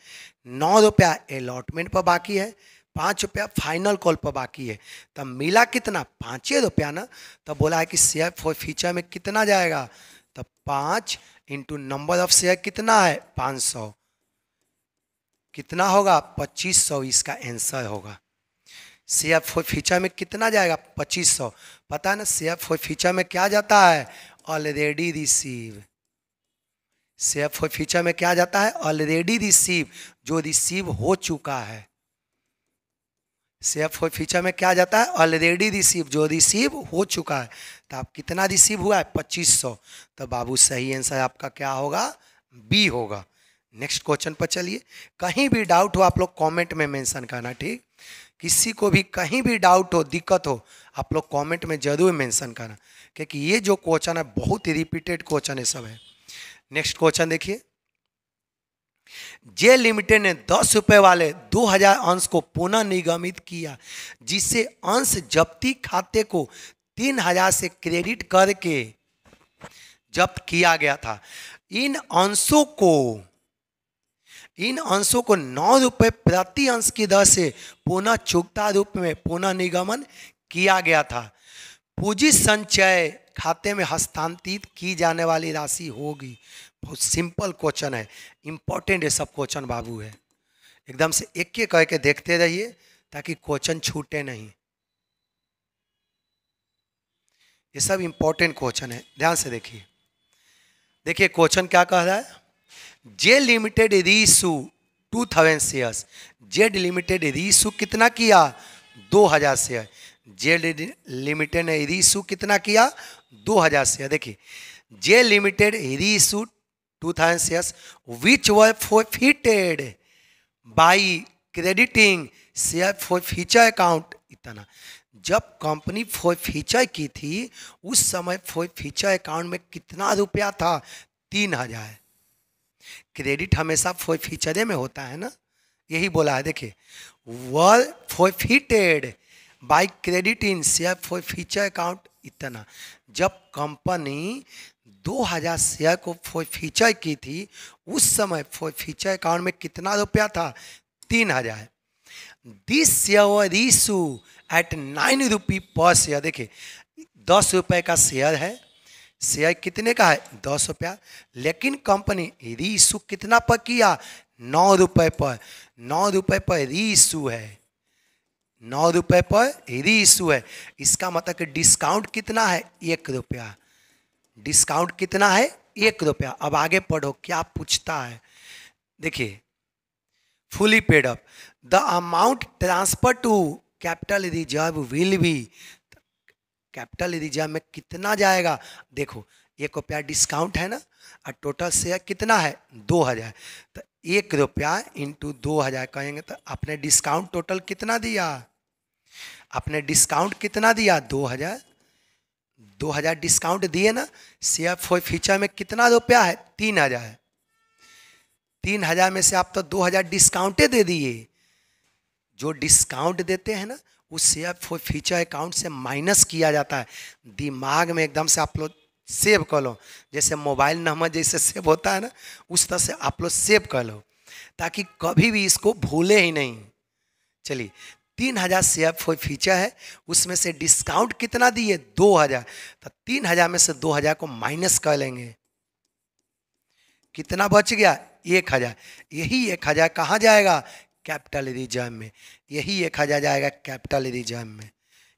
Speaker 1: 9 रुपया अलॉटमेंट पर बाकी है, 5 रुपया फाइनल कॉल पर बाकी है। तब मिला कितना? 5 रुपया ना। तब बोला है कि शेयर फॉर फ्यूचर में कितना जाएगा? तब 5 इंटू नंबर ऑफ शेयर कितना है? 500। कितना होगा? 2500 इसका आंसर होगा। शेयर फॉर फ्यूचर में कितना जाएगा? 2500। पता है ना शेयर फॉर फ्यूचर में क्या जाता है? Already receive. Share forfeiture में क्या जाता है? ऑलरेडी रिसीव, जो रिसीव हो चुका है। शेयर फॉर फ्यूचर में क्या जाता है? ऑलरेडी रिसीव, जो रिसीव हो चुका है। तो आप कितना रिसीव हुआ है? 2500। तो बाबू सही आंसर आपका क्या होगा? बी होगा। नेक्स्ट क्वेश्चन पर चलिए। कहीं भी डाउट हो आप लोग कमेंट में मेंशन करना, ठीक? किसी को भी कहीं भी डाउट हो, दिक्कत हो, आप लोग कमेंट में जरूर मेंशन करना, क्योंकि ये जो क्वेश्चन है बहुत ही रिपीटेड क्वेश्चन है सब है। नेक्स्ट क्वेश्चन देखिए। जे लिमिटेड ने 10 रुपए वाले 2000 अंश को पुनः निगमित किया, जिससे अंश जब्ती खाते को 3000 से क्रेडिट करके जब्त किया गया था। इन अंशों को 9 रुपए प्रति अंश की दर से पुनः चुकता रूप में पुनः निगमन किया गया था। पूंजी संचय खाते में हस्तांतरित की जाने वाली राशि होगी। बहुत सिंपल क्वेश्चन है, इंपॉर्टेंट है सब क्वेश्चन बाबू है। एकदम से एक एक करके देखते रहिए ताकि क्वेश्चन छूटे नहीं। ये सब इंपॉर्टेंट क्वेश्चन है, ध्यान से देखिए। देखिए क्वेश्चन क्या कह रहा है? J limited reissue 2000 shares. Z limited reissue कितना किया? 2000 शेयर। जेड लिमिटेड ने रीइशू कितना किया? 2000 शेयर। देखिए J limited reissue 2000 shares which were forfeited by crediting share forfeiture account. इतना जब कंपनी फॉर फ्यूचर की थी उस समय फॉर फ्यूचर अकाउंट में कितना रुपया था? 3000। क्रेडिट हमेशा फॉर फ्यूचर में होता है ना, यही बोला है। देखिए वर forfeited by credit in share forfeiture account इतना। जब कंपनी 2000 शेयर को फीचर की थी उस समय फीचर अकाउंट में कितना रुपया था? 3000। This share issue at 9 rupee per share. देखिए 10 रुपये का शेयर है, शेयर कितने का है? 10 रुपया, लेकिन कंपनी री इशू कितना पर किया? 9 रुपये पर। 9 रुपये पर री इशू है, 9 रुपये पर री इशू है। इसका मतलब कि डिस्काउंट कितना है? 1 रुपया। डिस्काउंट कितना है? 1 रुपया। अब आगे पढ़ो क्या पूछता है। देखिए fully paid up, the amount transfer to capital reserve will be. Capital reserve में कितना जाएगा? देखो 1 रुपया डिस्काउंट है ना, और टोटल शेयर कितना है? 2000। तो 1 रुपया इंटू 2000 कहेंगे तो आपने डिस्काउंट टोटल कितना दिया? आपने डिस्काउंट कितना दिया? 2000। 2000 डिस्काउंट दिए ना। शेयर फीचर में कितना रुपया है? 3000। 3000 में से आप तो 2000 डिस्काउंटे दे दिए। जो डिस्काउंट देते हैं ना उस शेयर फीचर अकाउंट से माइनस किया जाता है। दिमाग में एकदम से आप लोग सेव कर लो, जैसे मोबाइल नंबर जैसे सेव होता है ना, उस तरह से आप लोग सेव कर लो ताकि कभी भी इसको भूले ही नहीं। चलिए 3000 शेयर फीचर है, उसमें से डिस्काउंट कितना दिए? 2000। तो 3000 में से 2000 को माइनस कर लेंगे, कितना बच गया? 1000। यही 1000 कहाँ जाएगा? कैपिटल रिजर्व में। यही 1000 जाएगा कैपिटल रिजर्व में।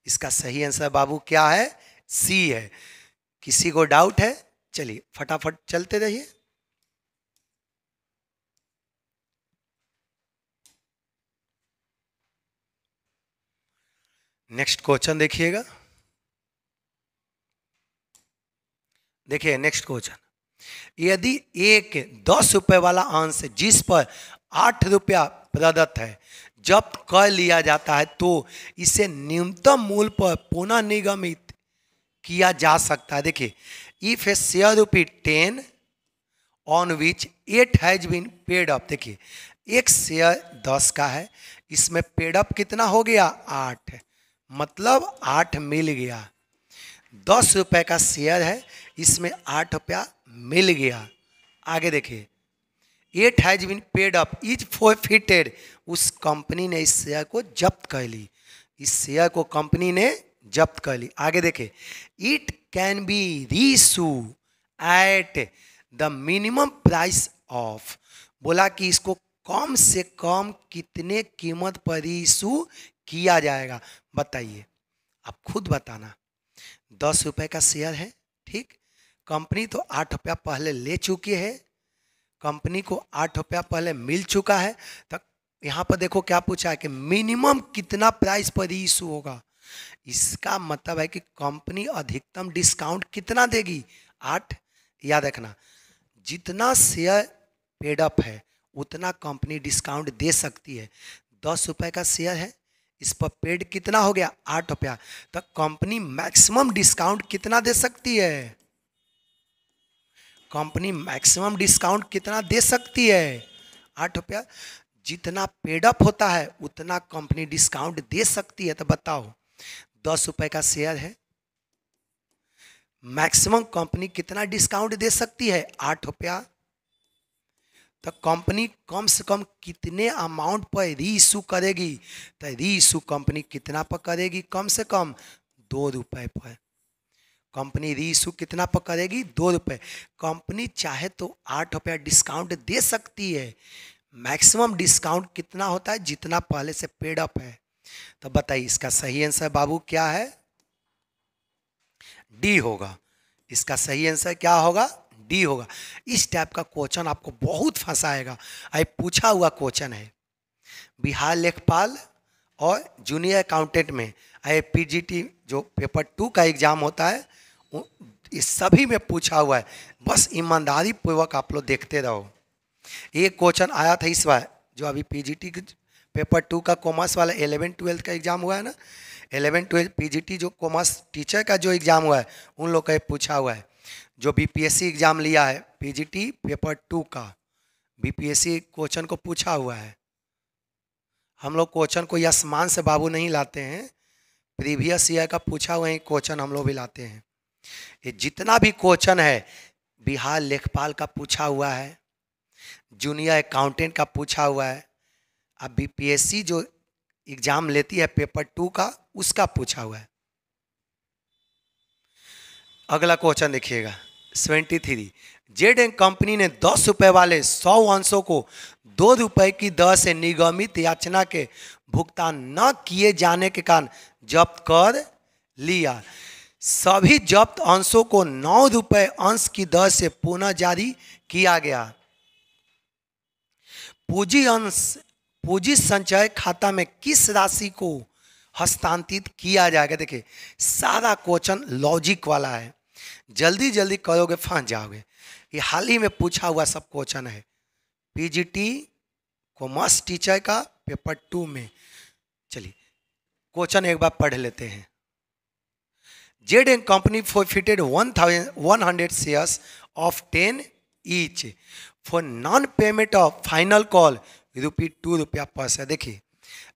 Speaker 1: इसका सही आंसर बाबू क्या है? सी है। किसी को डाउट है? चलिए फटाफट चलते रहिए। नेक्स्ट क्वेश्चन देखिएगा। देखिए नेक्स्ट क्वेश्चन, यदि एक 10 रुपए वाला अंश जिस पर 8 रुपया प्रदत्त है जब्त कर लिया जाता है तो इसे न्यूनतम मूल्य पर पुनः निगमित किया जा सकता है। देखिए if a share rupee 10 on which 8 has been paid up. देखिए एक शेयर 10 का है, इसमें पेड अप कितना हो गया? 8, मतलब 8 मिल गया। 10 रुपए का शेयर है, इसमें 8 रुपया मिल गया। आगे देखिए 8 has been paid up is forfeited. उस कंपनी ने इस शेयर को जब्त कर ली, इस शेयर को कंपनी ने जब्त कर ली। आगे देखिए it can be reissue at the minimum price of. बोला कि इसको कम से कम कितने कीमत पर रीइशू किया जाएगा? बताइए, आप खुद बताना। 10 रुपए का शेयर है, ठीक, कंपनी तो 8 रुपया पहले ले चुकी है, कंपनी को 8 रुपया पहले मिल चुका है। तो यहाँ पर देखो क्या पूछा है कि मिनिमम कितना प्राइस पर इशू होगा। इसका मतलब है कि कंपनी अधिकतम डिस्काउंट कितना देगी? 8। याद रखना जितना शेयर पेड अप है उतना कंपनी डिस्काउंट दे सकती है। 10 रुपए का शेयर है, इस पर पेड कितना हो गया? 8 रुपया। तो कंपनी मैक्सिमम डिस्काउंट कितना दे सकती है? कंपनी मैक्सिमम डिस्काउंट कितना दे सकती है? 8 रुपया। जितना पेड अप होता है उतना कंपनी डिस्काउंट दे सकती है। तो बताओ 10 रुपए का शेयर है, मैक्सिमम कंपनी कितना डिस्काउंट दे सकती है? 8 रुपया। तो कंपनी कम से कम कितने अमाउंट पर री इशू करेगी? तो री इशू कंपनी कितना पर करेगी? कम से कम 2 रुपए पर। कंपनी री इशू कितना पर करेगी? 2 रुपए। कंपनी चाहे तो 8 रुपया डिस्काउंट दे सकती है। मैक्सिमम डिस्काउंट कितना होता है? जितना पहले से पेड अप है। तो बताइए इसका सही आंसर बाबू क्या है? डी होगा। इसका सही आंसर क्या होगा? डी होगा। इस टाइप का क्वेश्चन आपको बहुत फंसाएगा। आई पूछा हुआ क्वेश्चन है बिहार लेखपाल और जूनियर अकाउंटेंट में, आई पीजीटी जो पेपर 2 का एग्जाम होता है इस सभी में पूछा हुआ है। बस ईमानदारी पूर्वक आप लोग देखते रहो। एक क्वेश्चन आया था इस बार जो अभी पीजीटी पेपर 2 का कॉमर्स वाला 11-12 का एग्जाम हुआ है ना, 11-12 पीजीटी जो कॉमर्स टीचर का जो एग्जाम हुआ है उन लोग का पूछा हुआ है। जो बीपीएससी एग्जाम लिया है पीजीटी पेपर 2 का बीपीएससी क्वेश्चन को पूछा हुआ है। हम लोग क्वेश्चन को आसमान से बाबू नहीं लाते हैं, प्रीवियस ईयर का पूछा हुआ ही क्वेश्चन हम लोग भी लाते हैं। ये जितना भी क्वेश्चन है बिहार लेखपाल का पूछा हुआ है, जूनियर अकाउंटेंट का पूछा हुआ है, अब बीपीएससी जो एग्जाम लेती है पेपर 2 का उसका पूछा हुआ है। अगला क्वेश्चन देखिएगा 73। जेड एंड कंपनी ने 10 रुपए वाले 100 अंशों को 2 रुपए की दर से निगमित याचना के भुगतान न किए जाने के कारण जब्त कर लिया। सभी जब्त अंशों को 9 रुपए अंश की दर से पुनः जारी किया गया। पूंजी संचय खाता में किस राशि को हस्तांतरित किया जाएगा? देखिए सारा क्वेश्चन लॉजिक वाला है, जल्दी जल्दी करोगे फंस जाओगे। ये हाल ही में पूछा हुआ सब क्वेश्चन है पीजीटी कॉमर्स टीचर का पेपर 2 में। चलिए क्वेश्चन एक बार पढ़ लेते हैं। Z and company forfeited 100 shares of 10 each for non payment of final call ₹2 पर शेयर। देखिए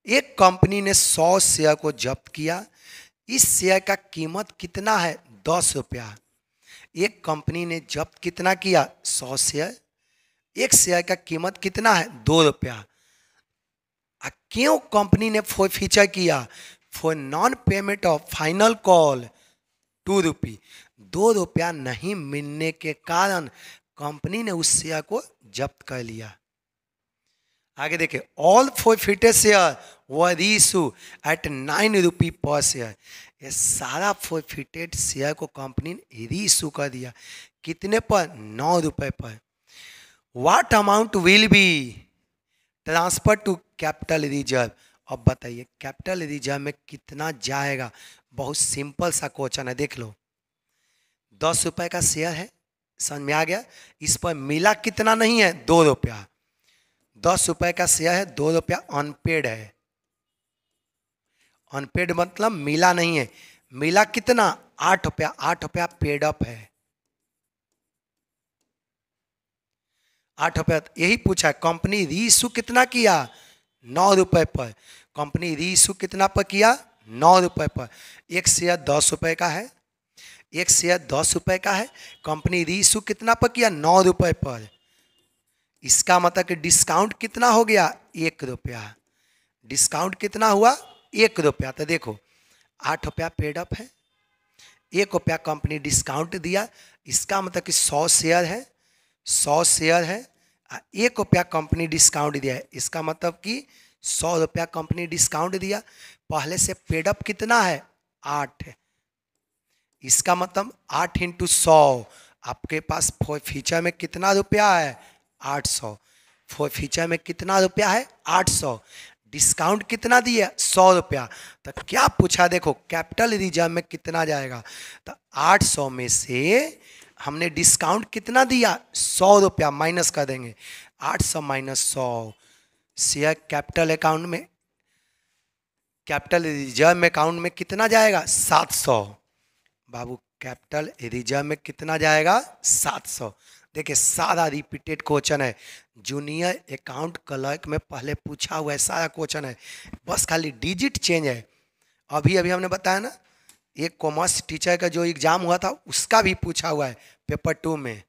Speaker 1: एक कंपनी ने 100 शेयर को जब्त किया। इस शेयर का कीमत कितना है? 10 रुपया। एक कंपनी ने जब्त कितना किया? 100 शेयर। एक शेयर का कीमत कितना है? 2 रुपया। क्यों कंपनी ने फीचर किया? For non payment of final call ₹2। 2 रुपया नहीं मिलने के कारण कंपनी ने उस शेयर को जब्त कर लिया। आगे देखिए all forfeited share were reissue at 9 rupee per share. ये सारा forfeited शेयर को कंपनी ने रीइश्यू कर दिया। कितने पर? 9 रुपए पर। What amount will be transfer to capital reserve? अब बताइए कैपिटल रिजर्व में कितना जाएगा? बहुत सिंपल सा क्वेश्चन है, देख लो। 10 रुपए का शेयर है, समझ में आ गया। इस पर मिला कितना नहीं है? 2 रुपया। 10 रुपए का शेयर है, 2 रुपया अनपेड है। अनपेड मतलब मिला नहीं है। मिला कितना? 8 रुपया। 8 रुपया पेड अप है। 8 रुपया यही पूछा है। कंपनी रीइश्यू कितना किया? 9 रुपए पर। कंपनी रीइश्यू कितना पर किया? 9 रुपए पर। एक शेयर 10 रुपए का है, एक शेयर 10 रुपए का है। कंपनी रीइश्यू कितना पर किया? 9 रुपए पर। इसका मतलब कि डिस्काउंट कितना हो गया? 1 रुपया। डिस्काउंट कितना हुआ? 1 रुपया। तो देखो 8 रुपया पेड अप है, 1 रुपया कंपनी डिस्काउंट दिया। इसका मतलब कि 100 शेयर है, 100 शेयर है, 1 रुपया कंपनी डिस्काउंट दिया है। इसका मतलब कि 100 रुपया कंपनी डिस्काउंट दिया। पहले से पेड अप कितना है? 8 है। इसका मतलब 8 × 100। आपके पास फीचर में कितना रुपया है? 800। फीचर में कितना रुपया है? 800। डिस्काउंट कितना दिया? 100 रुपया। तो क्या पूछा? देखो कैपिटल रिजर्व में कितना जाएगा? तो 800 में से हमने डिस्काउंट कितना दिया? 100 रुपया माइनस कर देंगे। 800 - 100 शेयर कैपिटल अकाउंट में, कैपिटल रिजर्व में अकाउंट में कितना जाएगा? 700। बाबू कैपिटल रिजर्व में कितना जाएगा? 700। देखिए सारा रिपीटेड क्वेश्चन है, जूनियर अकाउंट क्लर्क में पहले पूछा हुआ है, सारा क्वेश्चन है, बस खाली डिजिट चेंज है। अभी अभी हमने बताया ना एक कॉमर्स टीचर का जो एग्जाम हुआ था उसका भी पूछा हुआ है पेपर 2 में।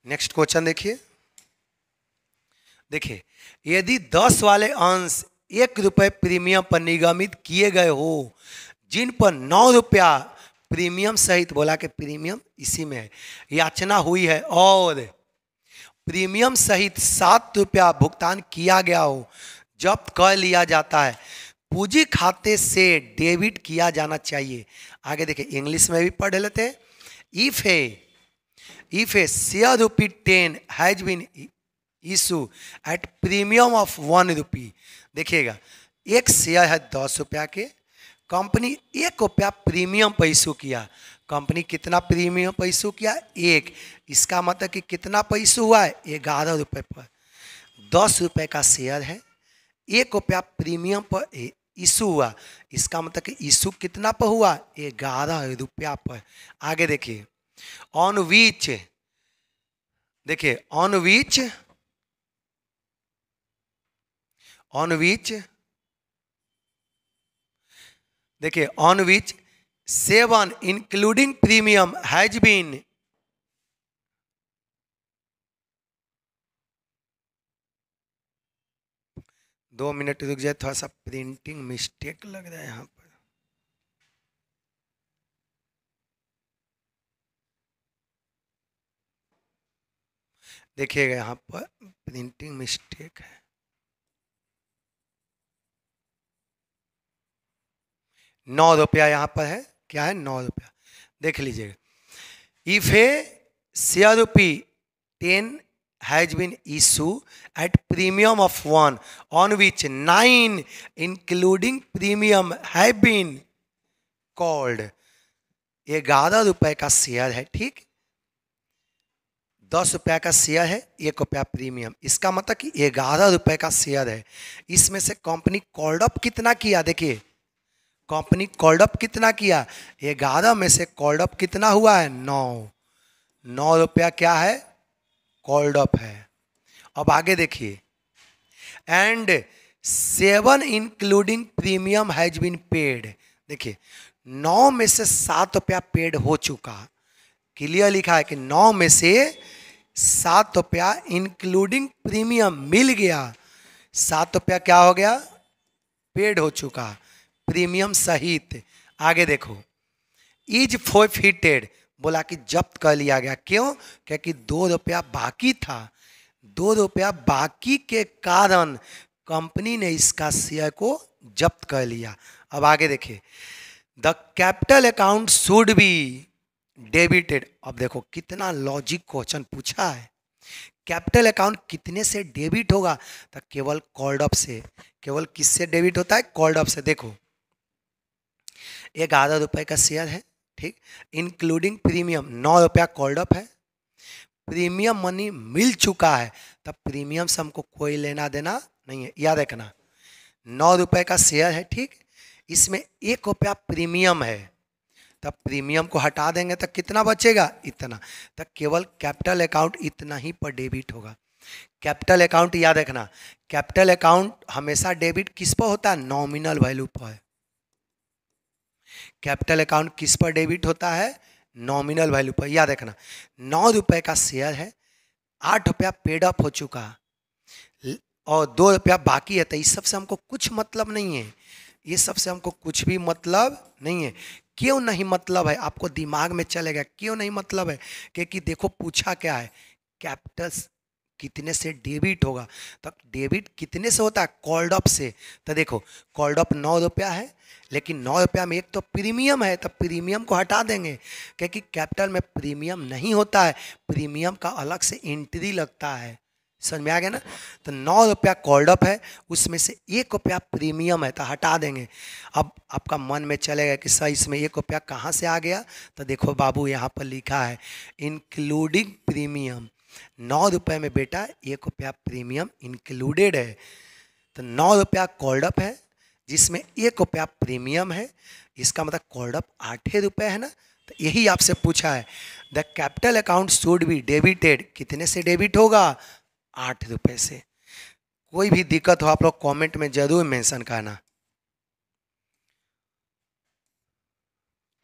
Speaker 1: नेक्स्ट क्वेश्चन देखिए। देखिए यदि 10 वाले अंश 1 रुपए प्रीमियम पर निगमित किए गए हो, जिन पर 9 रुपया प्रीमियम सहित, बोला कि प्रीमियम इसी में है, याचना हुई है और प्रीमियम सहित 7 रुपया भुगतान किया गया हो, जब्त कर लिया जाता है। पूंजी खाते से डेबिट किया जाना चाहिए। आगे देखिए इंग्लिश में भी पढ़ लेते हैं। If a share ₹10 has been issue at premium of 1 rupee. देखिएगा एक शेयर है 10 रुपया के, कंपनी 1 रुपया प्रीमियम पर इशू किया। कंपनी कितना प्रीमियम पर इशू किया? 1। इसका मतलब कि कितना पर इशू हुआ है? 11 रुपये पर। 10 रुपये का शेयर है, 1 रुपया प्रीमियम पर इशू हुआ। इसका मतलब कि इशू कितना पर हुआ? 11 रुपया पर। आगे देखिए ऑन विच, देखिए ऑन विच ऑन विच, देखिए on which 7 including premium has been, दो मिनट रुक जाए, थोड़ा सा प्रिंटिंग मिस्टेक लग रहा है यहाँ पर। देखिएगा यहाँ पर प्रिंटिंग मिस्टेक है। ₹9 यहाँ पर है, क्या है ₹9, देख लीजिएगा। If a share rupee 10 has been issued at premium of 1 on which 9 including premium have been called, ₹11 का शेयर है, ठीक, ₹10 का शेयर है, ₹1 प्रीमियम, इसका मतलब कि ₹11 का शेयर है। इसमें से कंपनी कॉल्ड अप कितना किया, देखिए कंपनी कॉल्ड अप कितना किया, 11 में से कॉल्ड अप कितना हुआ है, 9 क्या है, कॉल्ड अप है। अब आगे देखिए, and 7 including premium has been paid, देखिए 9 में से ₹7 पेड हो चुका, क्लियर लिखा है कि 9 में से ₹7 इंक्लूडिंग प्रीमियम मिल गया, ₹7 क्या हो गया, पेड हो चुका, प्रीमियम सहित। आगे देखो, इज फोरफिटेड, बोला कि जब्त कर लिया गया, क्यों, क्योंकि ₹2 बाकी था, ₹2 बाकी के कारण कंपनी ने इसका शेयर को जब्त कर लिया। अब आगे देखिए, the capital account should be debited. अब देखो कितना लॉजिक क्वेश्चन पूछा है, कैपिटल अकाउंट कितने से डेबिट होगा, तो केवल कॉल्ड अप से, केवल किससे डेबिट होता है, कॉल्ड अप से। देखो ₹11 का शेयर है, ठीक, इंक्लूडिंग प्रीमियम ₹9 कॉल्ड अप है, प्रीमियम मनी मिल चुका है, तब प्रीमियम से हमको कोई लेना देना नहीं है, याद रखना। ₹9 का शेयर है, ठीक, इसमें ₹1 प्रीमियम है, तब प्रीमियम को हटा देंगे तो कितना बचेगा, इतना, तब केवल कैपिटल अकाउंट इतना ही पर डेबिट होगा। कैपिटल अकाउंट याद रखना, कैपिटल अकाउंट हमेशा डेबिट किस पर होता है, नॉमिनल वैल्यू पर। कैपिटल अकाउंट किस पर डेबिट होता है, नॉमिनल वैल्यू पर, याद रखना। ₹9 का शेयर है, ₹8 पेड अप हो चुका और ₹2 बाकी है, तो इस सबसे हमको कुछ मतलब नहीं है, ये सबसे हमको कुछ भी मतलब नहीं है। क्यों नहीं मतलब है, आपको दिमाग में चलेगा क्यों नहीं मतलब है, क्योंकि देखो पूछा क्या है, कैपिटल कितने से डेबिट होगा, तो डेबिट कितने से होता है, कॉल्ड अप से। तो देखो कॉल्ड अप ₹9 है, लेकिन ₹9 में एक तो प्रीमियम है, तो प्रीमियम को हटा देंगे, क्योंकि कैपिटल में प्रीमियम नहीं होता है, प्रीमियम का अलग से एंट्री लगता है, समझ में आ गया ना। तो ₹9 कॉल्ड अप है, उसमें से ₹1 प्रीमियम है, तो हटा देंगे। अब आपका मन में चलेगा कि सर इसमें ₹1 कहाँ से आ गया, तो देखो बाबू यहाँ पर लिखा है इंक्लूडिंग प्रीमियम, ₹9 में बेटा ₹1 प्रीमियम इंक्लूडेड है, तो ₹9 कॉल्ड अप है, जिसमें ₹1 प्रीमियम है, इसका मतलब कॉल्ड अप ₹8 है ना। तो यही आपसे पूछा है, the capital account should be debited, कितने से डेबिट होगा, ₹8 से। कोई भी दिक्कत हो आप लोग कमेंट में जरूर मेंशन करना।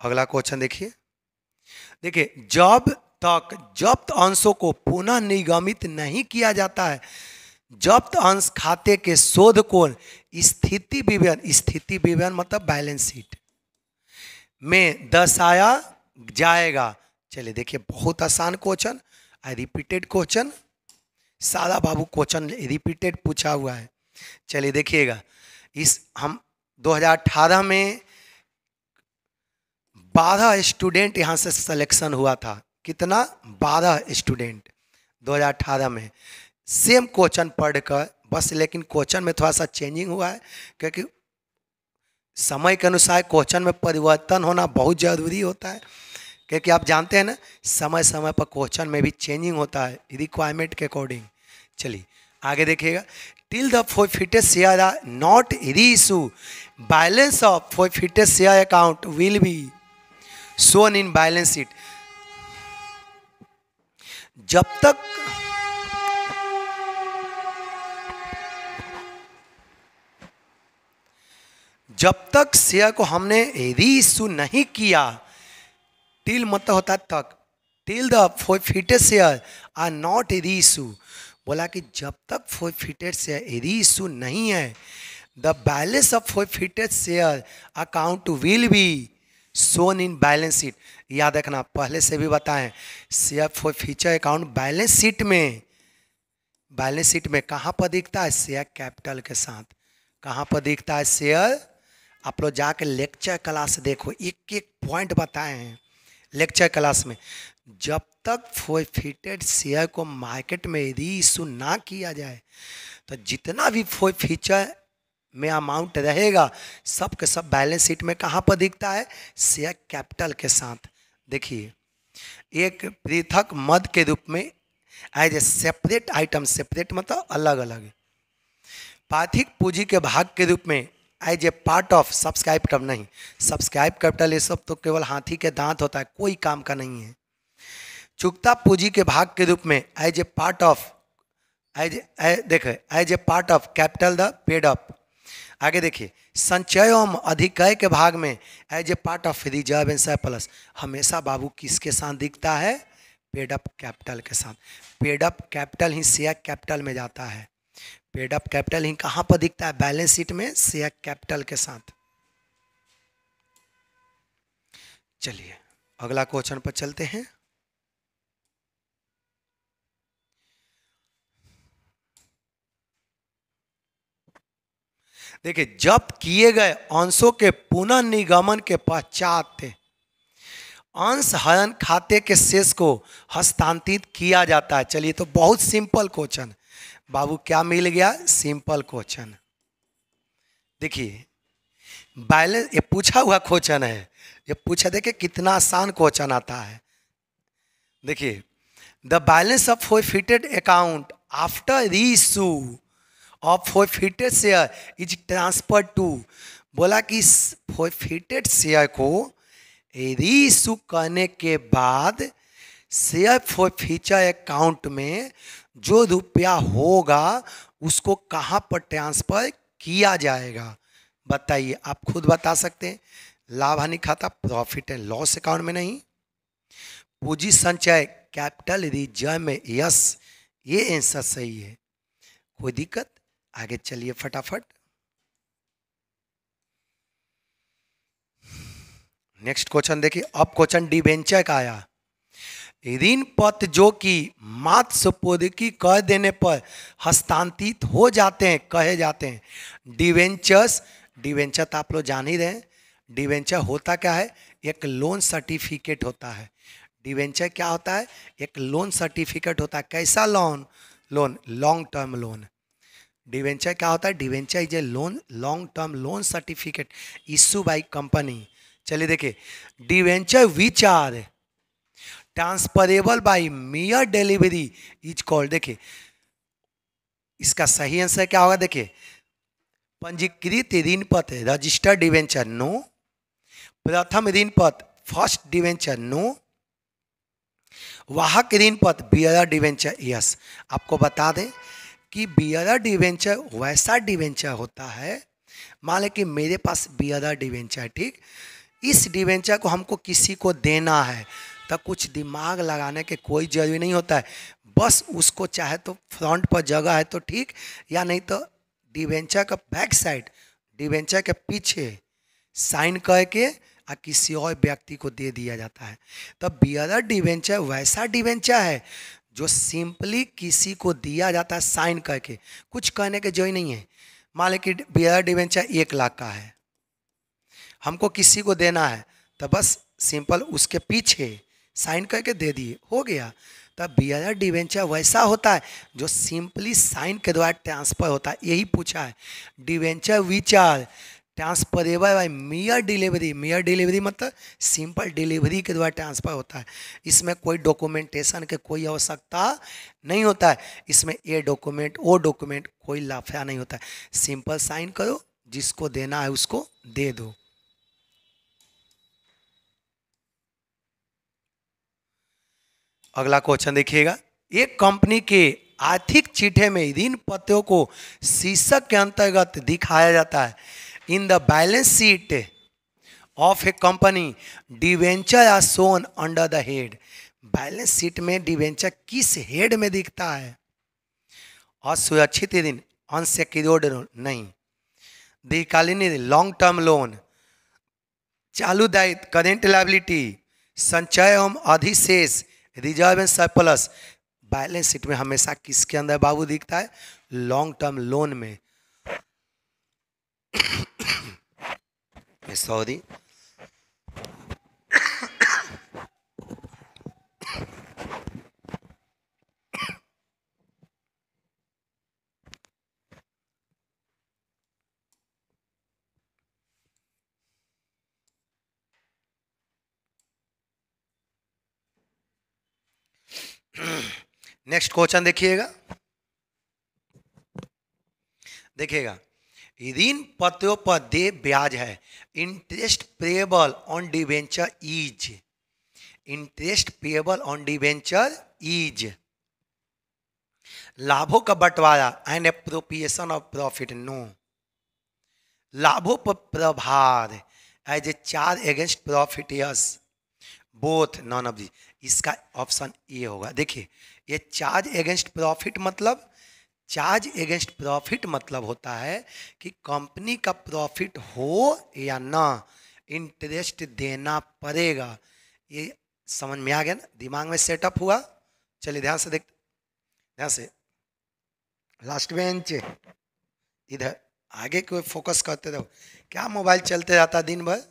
Speaker 1: अगला क्वेश्चन देखिए, देखिए जब तक जब्त अंशों को पुनः निगमित नहीं किया जाता है, जब्त अंश खाते के शोध को स्थिति विवरण मतलब बैलेंस शीट में दर्शाया जाएगा। चलिए देखिए बहुत आसान क्वेश्चन, रिपीटेड क्वेश्चन, सारा बाबू क्वेश्चन रिपीटेड पूछा हुआ है। चलिए देखिएगा, इस हम 2018 में 12 स्टूडेंट यहाँ से सिलेक्शन हुआ था, कितना, 12 स्टूडेंट 2018 में, सेम क्वेश्चन पढ़कर बस, लेकिन क्वेश्चन में थोड़ा सा चेंजिंग हुआ है, क्योंकि समय के अनुसार क्वेश्चन में परिवर्तन होना बहुत ज़रूरी होता है, क्योंकि आप जानते हैं ना समय समय पर क्वेश्चन में भी चेंजिंग होता है रिक्वायरमेंट के अकॉर्डिंग। चलिए आगे देखिएगा, till the forfeited share are not reissue balance of forfeited share account will be shown in balance sheet. जब तक जब तक शेयर को हमने री इशू नहीं किया, टिल मतलब होता है तक, till the forfeited share are not reissue, बोला कि जब तक फोरफिटेड शेयर री इशू नहीं है, the balance of forfeited share account will be shown in balance sheet. याद रखना, पहले से भी बताएं, शेयर फोरफिचर अकाउंट बैलेंस शीट में कहाँ पर दिखता है? शेयर कैपिटल के साथ। कहाँ पर दिखता है शेयर? आप लोग जाके लेक्चर क्लास देखो, एक एक पॉइंट बताए हैं लेक्चर क्लास में। जब तक फोरफिटेड शेयर को मार्केट में री इशू ना किया जाए, तो जितना भी फोरफिचर में अमाउंट रहेगा सब के सब बैलेंस शीट में कहाँ पर दिखता है? शेयर कैपिटल के साथ। देखिए, एक पृथक मद के रूप में as a separate item, separate मतलब अलग अलग, पार्थिक पूंजी के भाग के रूप में as a part of subscribe capital, नहीं सब्सक्राइब कैपिटल ये सब तो केवल हाथी के दांत होता है, कोई काम का नहीं है। चुकता पूंजी के भाग के रूप में एज ए पार्ट ऑफ, देखिए as a part of capital the paid up. आगे देखिए, संचय एवं अधिकय के भाग में as a part of reserve and surplus, हमेशा बाबू किसके साथ दिखता है? पेड अप कैपिटल के साथ। पेड अप कैपिटल ही शेयर कैपिटल में जाता है। पेड अप कैपिटल ही कहाँ पर दिखता है? बैलेंस शीट में शेयर कैपिटल के साथ। चलिए अगला क्वेश्चन पर चलते हैं। देखिए, जब्त किए गए अंशों के पुनः निगमन के पश्चात अंश हरण खाते के शेष को हस्तांतरित किया जाता है। चलिए, तो बहुत सिंपल क्वेश्चन बाबू, क्या मिल गया? Simple question. देखिए बैलेंस, ये पूछा हुआ क्वेश्चन है, ये पूछा, देखिए कितना आसान क्वेश्चन आता है। देखिए, the balance of forfeited account after reissue of forfeited share is transfer to, बोला कि फोरफिटेड शेयर को री इशू करने के बाद शेयर फोरफिचर अकाउंट में जो रुपया होगा उसको कहाँ पर ट्रांसफर किया जाएगा? बताइए, आप खुद बता सकते हैं। लाभ हानि खाता प्रॉफिट एंड लॉस अकाउंट में नहीं, पूंजी संचय कैपिटल रिजर्व में, यस ये आंसर सही है। कोई दिक्कत? आगे चलिए फटाफट। नेक्स्ट क्वेश्चन देखिए, अब क्वेश्चन डिबेंचर का आया। ऋण पत्र जो कि मात्र सुपुर्दगी कर देने पर हस्तांतरित हो जाते हैं कहे जाते हैं डिवेंचर्स। डिवेंचर तो आप लोग जान ही रहे हैं, डिवेंचर होता क्या है? एक लोन सर्टिफिकेट होता है। डिवेंचर क्या होता है? एक लोन सर्टिफिकेट होता है। कैसा loan? Long term loan. Debenture क्या होता है? Debenture is a loan, long term loan certificate issue by company. चलिए देखिए, debenture which are transferable by mere delivery is called. देखिए इसका सही आंसर क्या होगा? देखिए, पंजीकृत ऋण पत्र रजिस्टर्ड डिवेंचर नो, प्रथम ऋण पत्र फर्स्ट डिवेंचर नो, वाहक ऋण पत्र बियरर डिवेंचर यस। आपको बता दें कि बियरर डिवेंचर वैसा डिवेंचर होता है, मान लें कि मेरे पास बियरर डिवेंचर है, ठीक, इस डिवेंचर को हमको किसी को देना है, तो कुछ दिमाग लगाने के कोई जरूरी नहीं होता है, बस उसको चाहे तो फ्रंट पर जगह है तो ठीक, या नहीं तो डिवेंचर का बैक साइड, डिवेंचर के पीछे साइन करके और किसी और व्यक्ति को दे दिया जाता है। तो बियरर डिवेंचर वैसा डिवेंचर है जो सिंपली किसी को दिया जाता है साइन करके, कुछ कहने के जरूरी नहीं है। मान लें कि बियरर डिवेंचर 1 लाख का है, हमको किसी को देना है, तो बस सिंपल उसके पीछे साइन करके दे दिए, हो गया। तब बियरर डिवेंचर वैसा होता है जो सिंपली साइन के द्वारा ट्रांसफर होता है, यही पूछा है। Debenture which are transferable by mere delivery, mere delivery मतलब सिंपल डिलीवरी के द्वारा ट्रांसफर होता है। इसमें कोई डॉक्यूमेंटेशन के कोई आवश्यकता नहीं होता है, इसमें ये डॉक्यूमेंट वो डॉक्यूमेंट कोई लाफा नहीं होता है, सिंपल साइन करो, जिसको देना है उसको दे दो। अगला क्वेश्चन देखिएगा, एक कंपनी के आर्थिक चिट्ठे में ऋण पत्रों को शीर्षक के अंतर्गत दिखाया जाता है। In the balance sheet of a company debenture are shown under the head. Balance sheet में डिवेंचर किस हेड में दिखता है? असुरक्षित ऋण, अनसेक्योर्ड लोन नहीं, दीर्घकालीन ऋण, लॉन्ग टर्म लोन, चालू दायित्व, करेंट लायबिलिटी, संचय एवं अधिशेष, reserve and surplus. Balance sheet में हमेशा किसके अंदर बाबू दिखता है? लॉन्ग टर्म लोन में। सॉरी, नेक्स्ट क्वेश्चन देखिएगा, देखिएगा, ऋण पत्रों पर देय ब्याज है। Interest payable on debenture is, interest payable on debenture is लाभों का बंटवारा and appropriation of profit, no. लाभों पर प्रभार as a charge against profit, yes, both, none of the. इसका ऑप्शन ए होगा। देखिए, ये चार्ज अगेंस्ट प्रॉफिट मतलब, चार्ज अगेंस्ट प्रॉफिट मतलब होता है कि कंपनी का प्रॉफिट हो या ना, इंटरेस्ट देना पड़ेगा। ये समझ में आ गया ना, दिमाग में सेटअप हुआ? चलिए ध्यान से देखते, ध्यान से, लास्ट बेंच इधर, आगे कोई फोकस करते रहो। क्या मोबाइल चलते रहता दिन भर?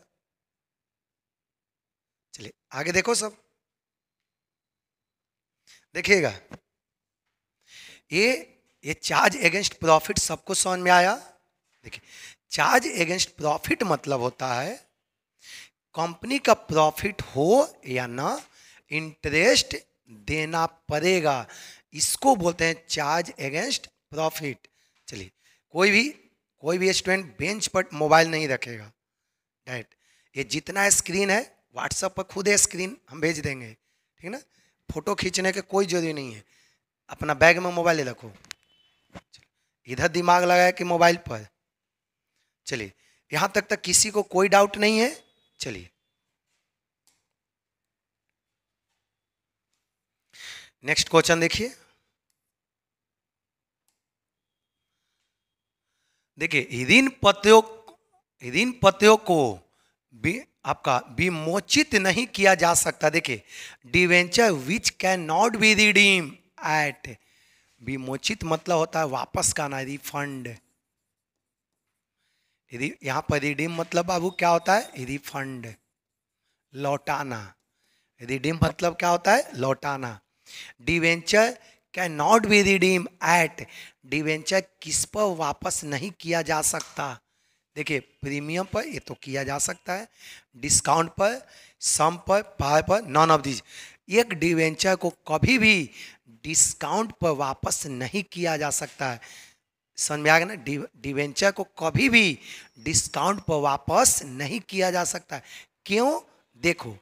Speaker 1: चलिए आगे देखो सब, देखिएगा। ये चार्ज अगेंस्ट प्रॉफिट सबको समझ में आया? देखिए, चार्ज अगेंस्ट प्रॉफिट मतलब होता है कंपनी का प्रॉफिट हो या ना, इंटरेस्ट देना पड़ेगा। इसको बोलते हैं चार्ज अगेंस्ट प्रॉफिट। चलिए, कोई भी स्टूडेंट बेंच पर मोबाइल नहीं रखेगा, राइट। ये जितना स्क्रीन है व्हाट्सएप पर खुद स्क्रीन हम भेज देंगे, ठीक है ना। फोटो खींचने के कोई जरूरी नहीं है, अपना बैग में मोबाइल ले रखो, इधर दिमाग लगाया कि मोबाइल पर। चलिए, यहां तक किसी को कोई डाउट नहीं है? चलिए नेक्स्ट क्वेश्चन देखिए, देखिए, ऋण पत्रों को आपका विमोचित नहीं किया जा सकता। देखिए, debenture which can not be redeem at, विमोचित मतलब होता है वापस का ना, रिफंड। यहां पर रिडीम मतलब बाबू क्या होता है? रिफंड, लौटाना। रिडीम मतलब क्या होता है? लौटाना। Debenture can not be redeem at, debenture किस पर वापस नहीं किया जा सकता? देखिए, प्रीमियम पर ये तो किया जा सकता है, डिस्काउंट पर, सम पर, पार पर, नॉन ऑफ दीज। एक डिवेंचर को कभी भी डिस्काउंट पर वापस नहीं किया जा सकता है। समझ में आ गया ना? डिवेंचर को कभी भी डिस्काउंट पर वापस नहीं किया जा सकता है। क्यों? देखो,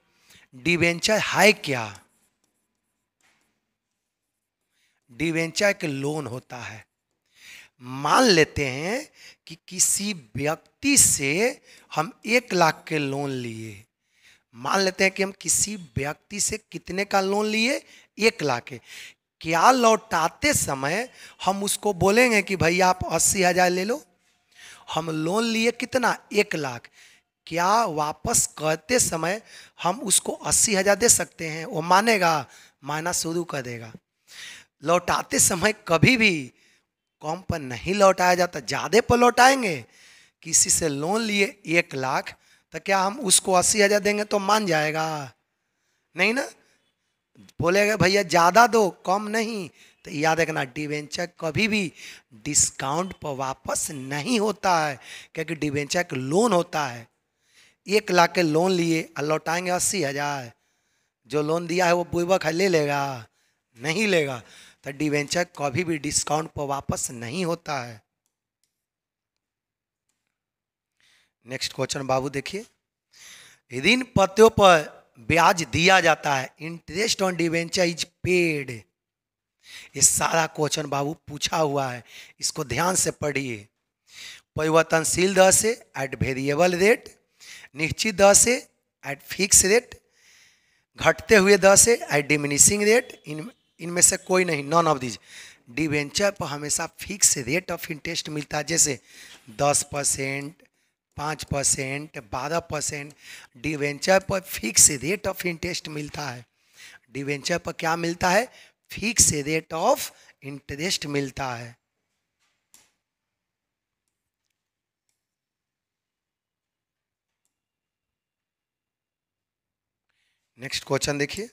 Speaker 1: डिवेंचर है क्या? डिवेंचर एक लोन होता है। मान लेते हैं कि किसी व्यक्ति से हम 1 लाख के लोन लिए। मान लेते हैं कि हम किसी व्यक्ति से कितने का लोन लिए? 1 लाख के। क्या लौटाते समय हम उसको बोलेंगे कि भैया आप 80,000 ले लो? हम लोन लिए कितना? 1 लाख। क्या वापस करते समय हम उसको 80,000 दे सकते हैं? वो मानेगा? मानना शुरू कर देगा। लौटाते समय कभी भी कम पर नहीं लौटाया जाता, ज़्यादा पर लौटाएंगे। किसी से लोन लिए 1 लाख, तो क्या हम उसको 80,000 देंगे तो मान जाएगा? नहीं ना, बोलेगा भैया ज़्यादा दो, कम नहीं। तो याद रखना, डिवेंचर कभी भी डिस्काउंट पर वापस नहीं होता है, क्योंकि डिवेंचर एक लोन होता है। 1 लाख के लोन लिए और लौटाएंगे 80,000, जो लोन दिया है वो पूर्वक ले लेगा? नहीं लेगा। तो डिवेंचर कभी भी डिस्काउंट पर वापस नहीं होता है। नेक्स्ट क्वेश्चन बाबू देखिए, ऋण पत्रों पर ब्याज दिया जाता है, interest on debenture is paid. ये सारा क्वेश्चन बाबू पूछा हुआ है, इसको ध्यान से पढ़िए। परिवर्तनशील दर से एट वेरिएबल रेट, निश्चित दर से एट फिक्स रेट, घटते हुए दर से एट डिमिनिशिंग रेट। इनमें से कोई नहीं, नॉन ऑफ दीज। डिवेंचर पर हमेशा फिक्स रेट ऑफ इंटरेस्ट मिलता है, जैसे 10%, 5%, 12%। डिवेंचर पर फिक्स रेट ऑफ इंटरेस्ट मिलता है। डिवेंचर पर क्या मिलता है? फिक्स रेट ऑफ इंटरेस्ट मिलता है। नेक्स्ट क्वेश्चन देखिए।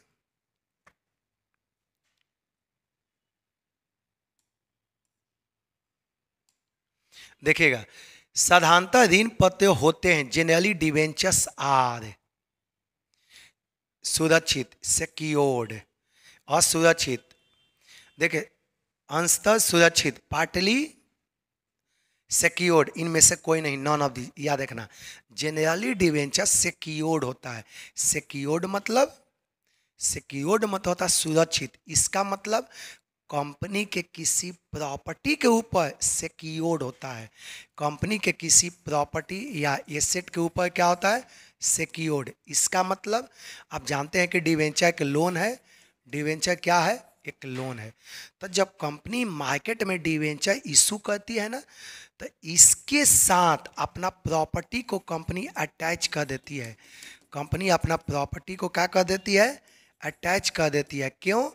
Speaker 1: देखिएगा, साधारणतः ऋण पत्र होते हैं, जनरली डिवेंचर्स आर सुरक्षित, सिक्योर्ड, असुरक्षित। देखिए, अंशतः सुरक्षित, पार्टली सिक्योर्ड, इनमें से कोई नहीं, नॉन ऑफ दी। याद रखना, जनरली डिवेंचर सिक्योर्ड होता है। सिक्योर्ड मतलब होता है सुरक्षित। इसका मतलब कंपनी के किसी प्रॉपर्टी के ऊपर सिक्योर्ड होता है। कंपनी के किसी प्रॉपर्टी या एसेट के ऊपर क्या होता है? सिक्योर्ड। इसका मतलब आप जानते हैं कि डिवेंचर एक लोन है। डिवेंचर क्या है? एक लोन है। तो जब कंपनी मार्केट में डिवेंचर इशू करती है ना, तो इसके साथ अपना प्रॉपर्टी को कंपनी अटैच कर देती है। कंपनी अपना प्रॉपर्टी को क्या कर देती है? अटैच कर देती है। क्यों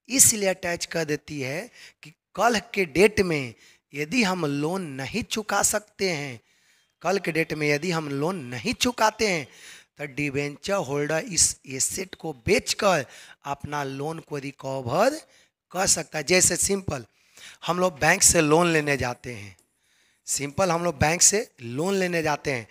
Speaker 1: इसलिए अटैच कर देती है कि कल के डेट में यदि हम लोन नहीं चुका सकते हैं, कल के डेट में यदि हम लोन नहीं चुकाते हैं, तो डिवेंचर होल्डर इस एसेट को बेचकर अपना लोन को रिकवर कर सकता है। जैसे सिंपल हम लोग बैंक से लोन लेने जाते हैं। सिंपल हम लोग बैंक से लोन लेने जाते हैं।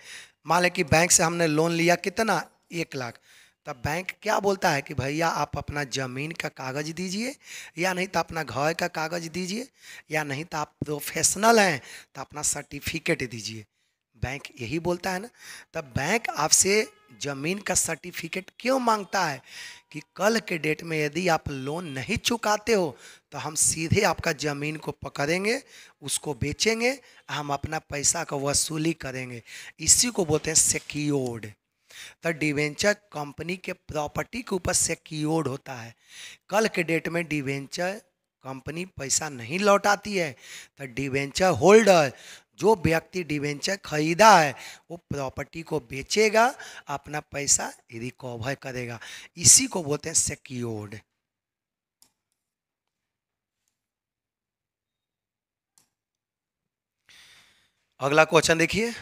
Speaker 1: मान लें कि बैंक से हमने लोन लिया कितना? 1 लाख। तब बैंक क्या बोलता है कि भैया आप अपना ज़मीन का कागज़ दीजिए, या नहीं तो अपना घर का कागज़ दीजिए, या नहीं तो आप प्रोफेशनल हैं तो अपना सर्टिफिकेट दीजिए। बैंक यही बोलता है ना। तब बैंक आपसे ज़मीन का सर्टिफिकेट क्यों मांगता है? कि कल के डेट में यदि आप लोन नहीं चुकाते हो तो हम सीधे आपका ज़मीन को पकड़ेंगे, उसको बेचेंगे, हम अपना पैसा का वसूली करेंगे। इसी को बोलते हैं सिक्योर्ड। तो डिवेंचर कंपनी के प्रॉपर्टी के ऊपर सिक्योर्ड होता है। कल के डेट में डिवेंचर कंपनी पैसा नहीं लौटाती है तो डिवेंचर होल्डर, जो व्यक्ति डिवेंचर खरीदा है, वो प्रॉपर्टी को बेचेगा, अपना पैसा रिकवर करेगा। इसी को बोलते हैं सिक्योर्ड। अगला क्वेश्चन देखिए।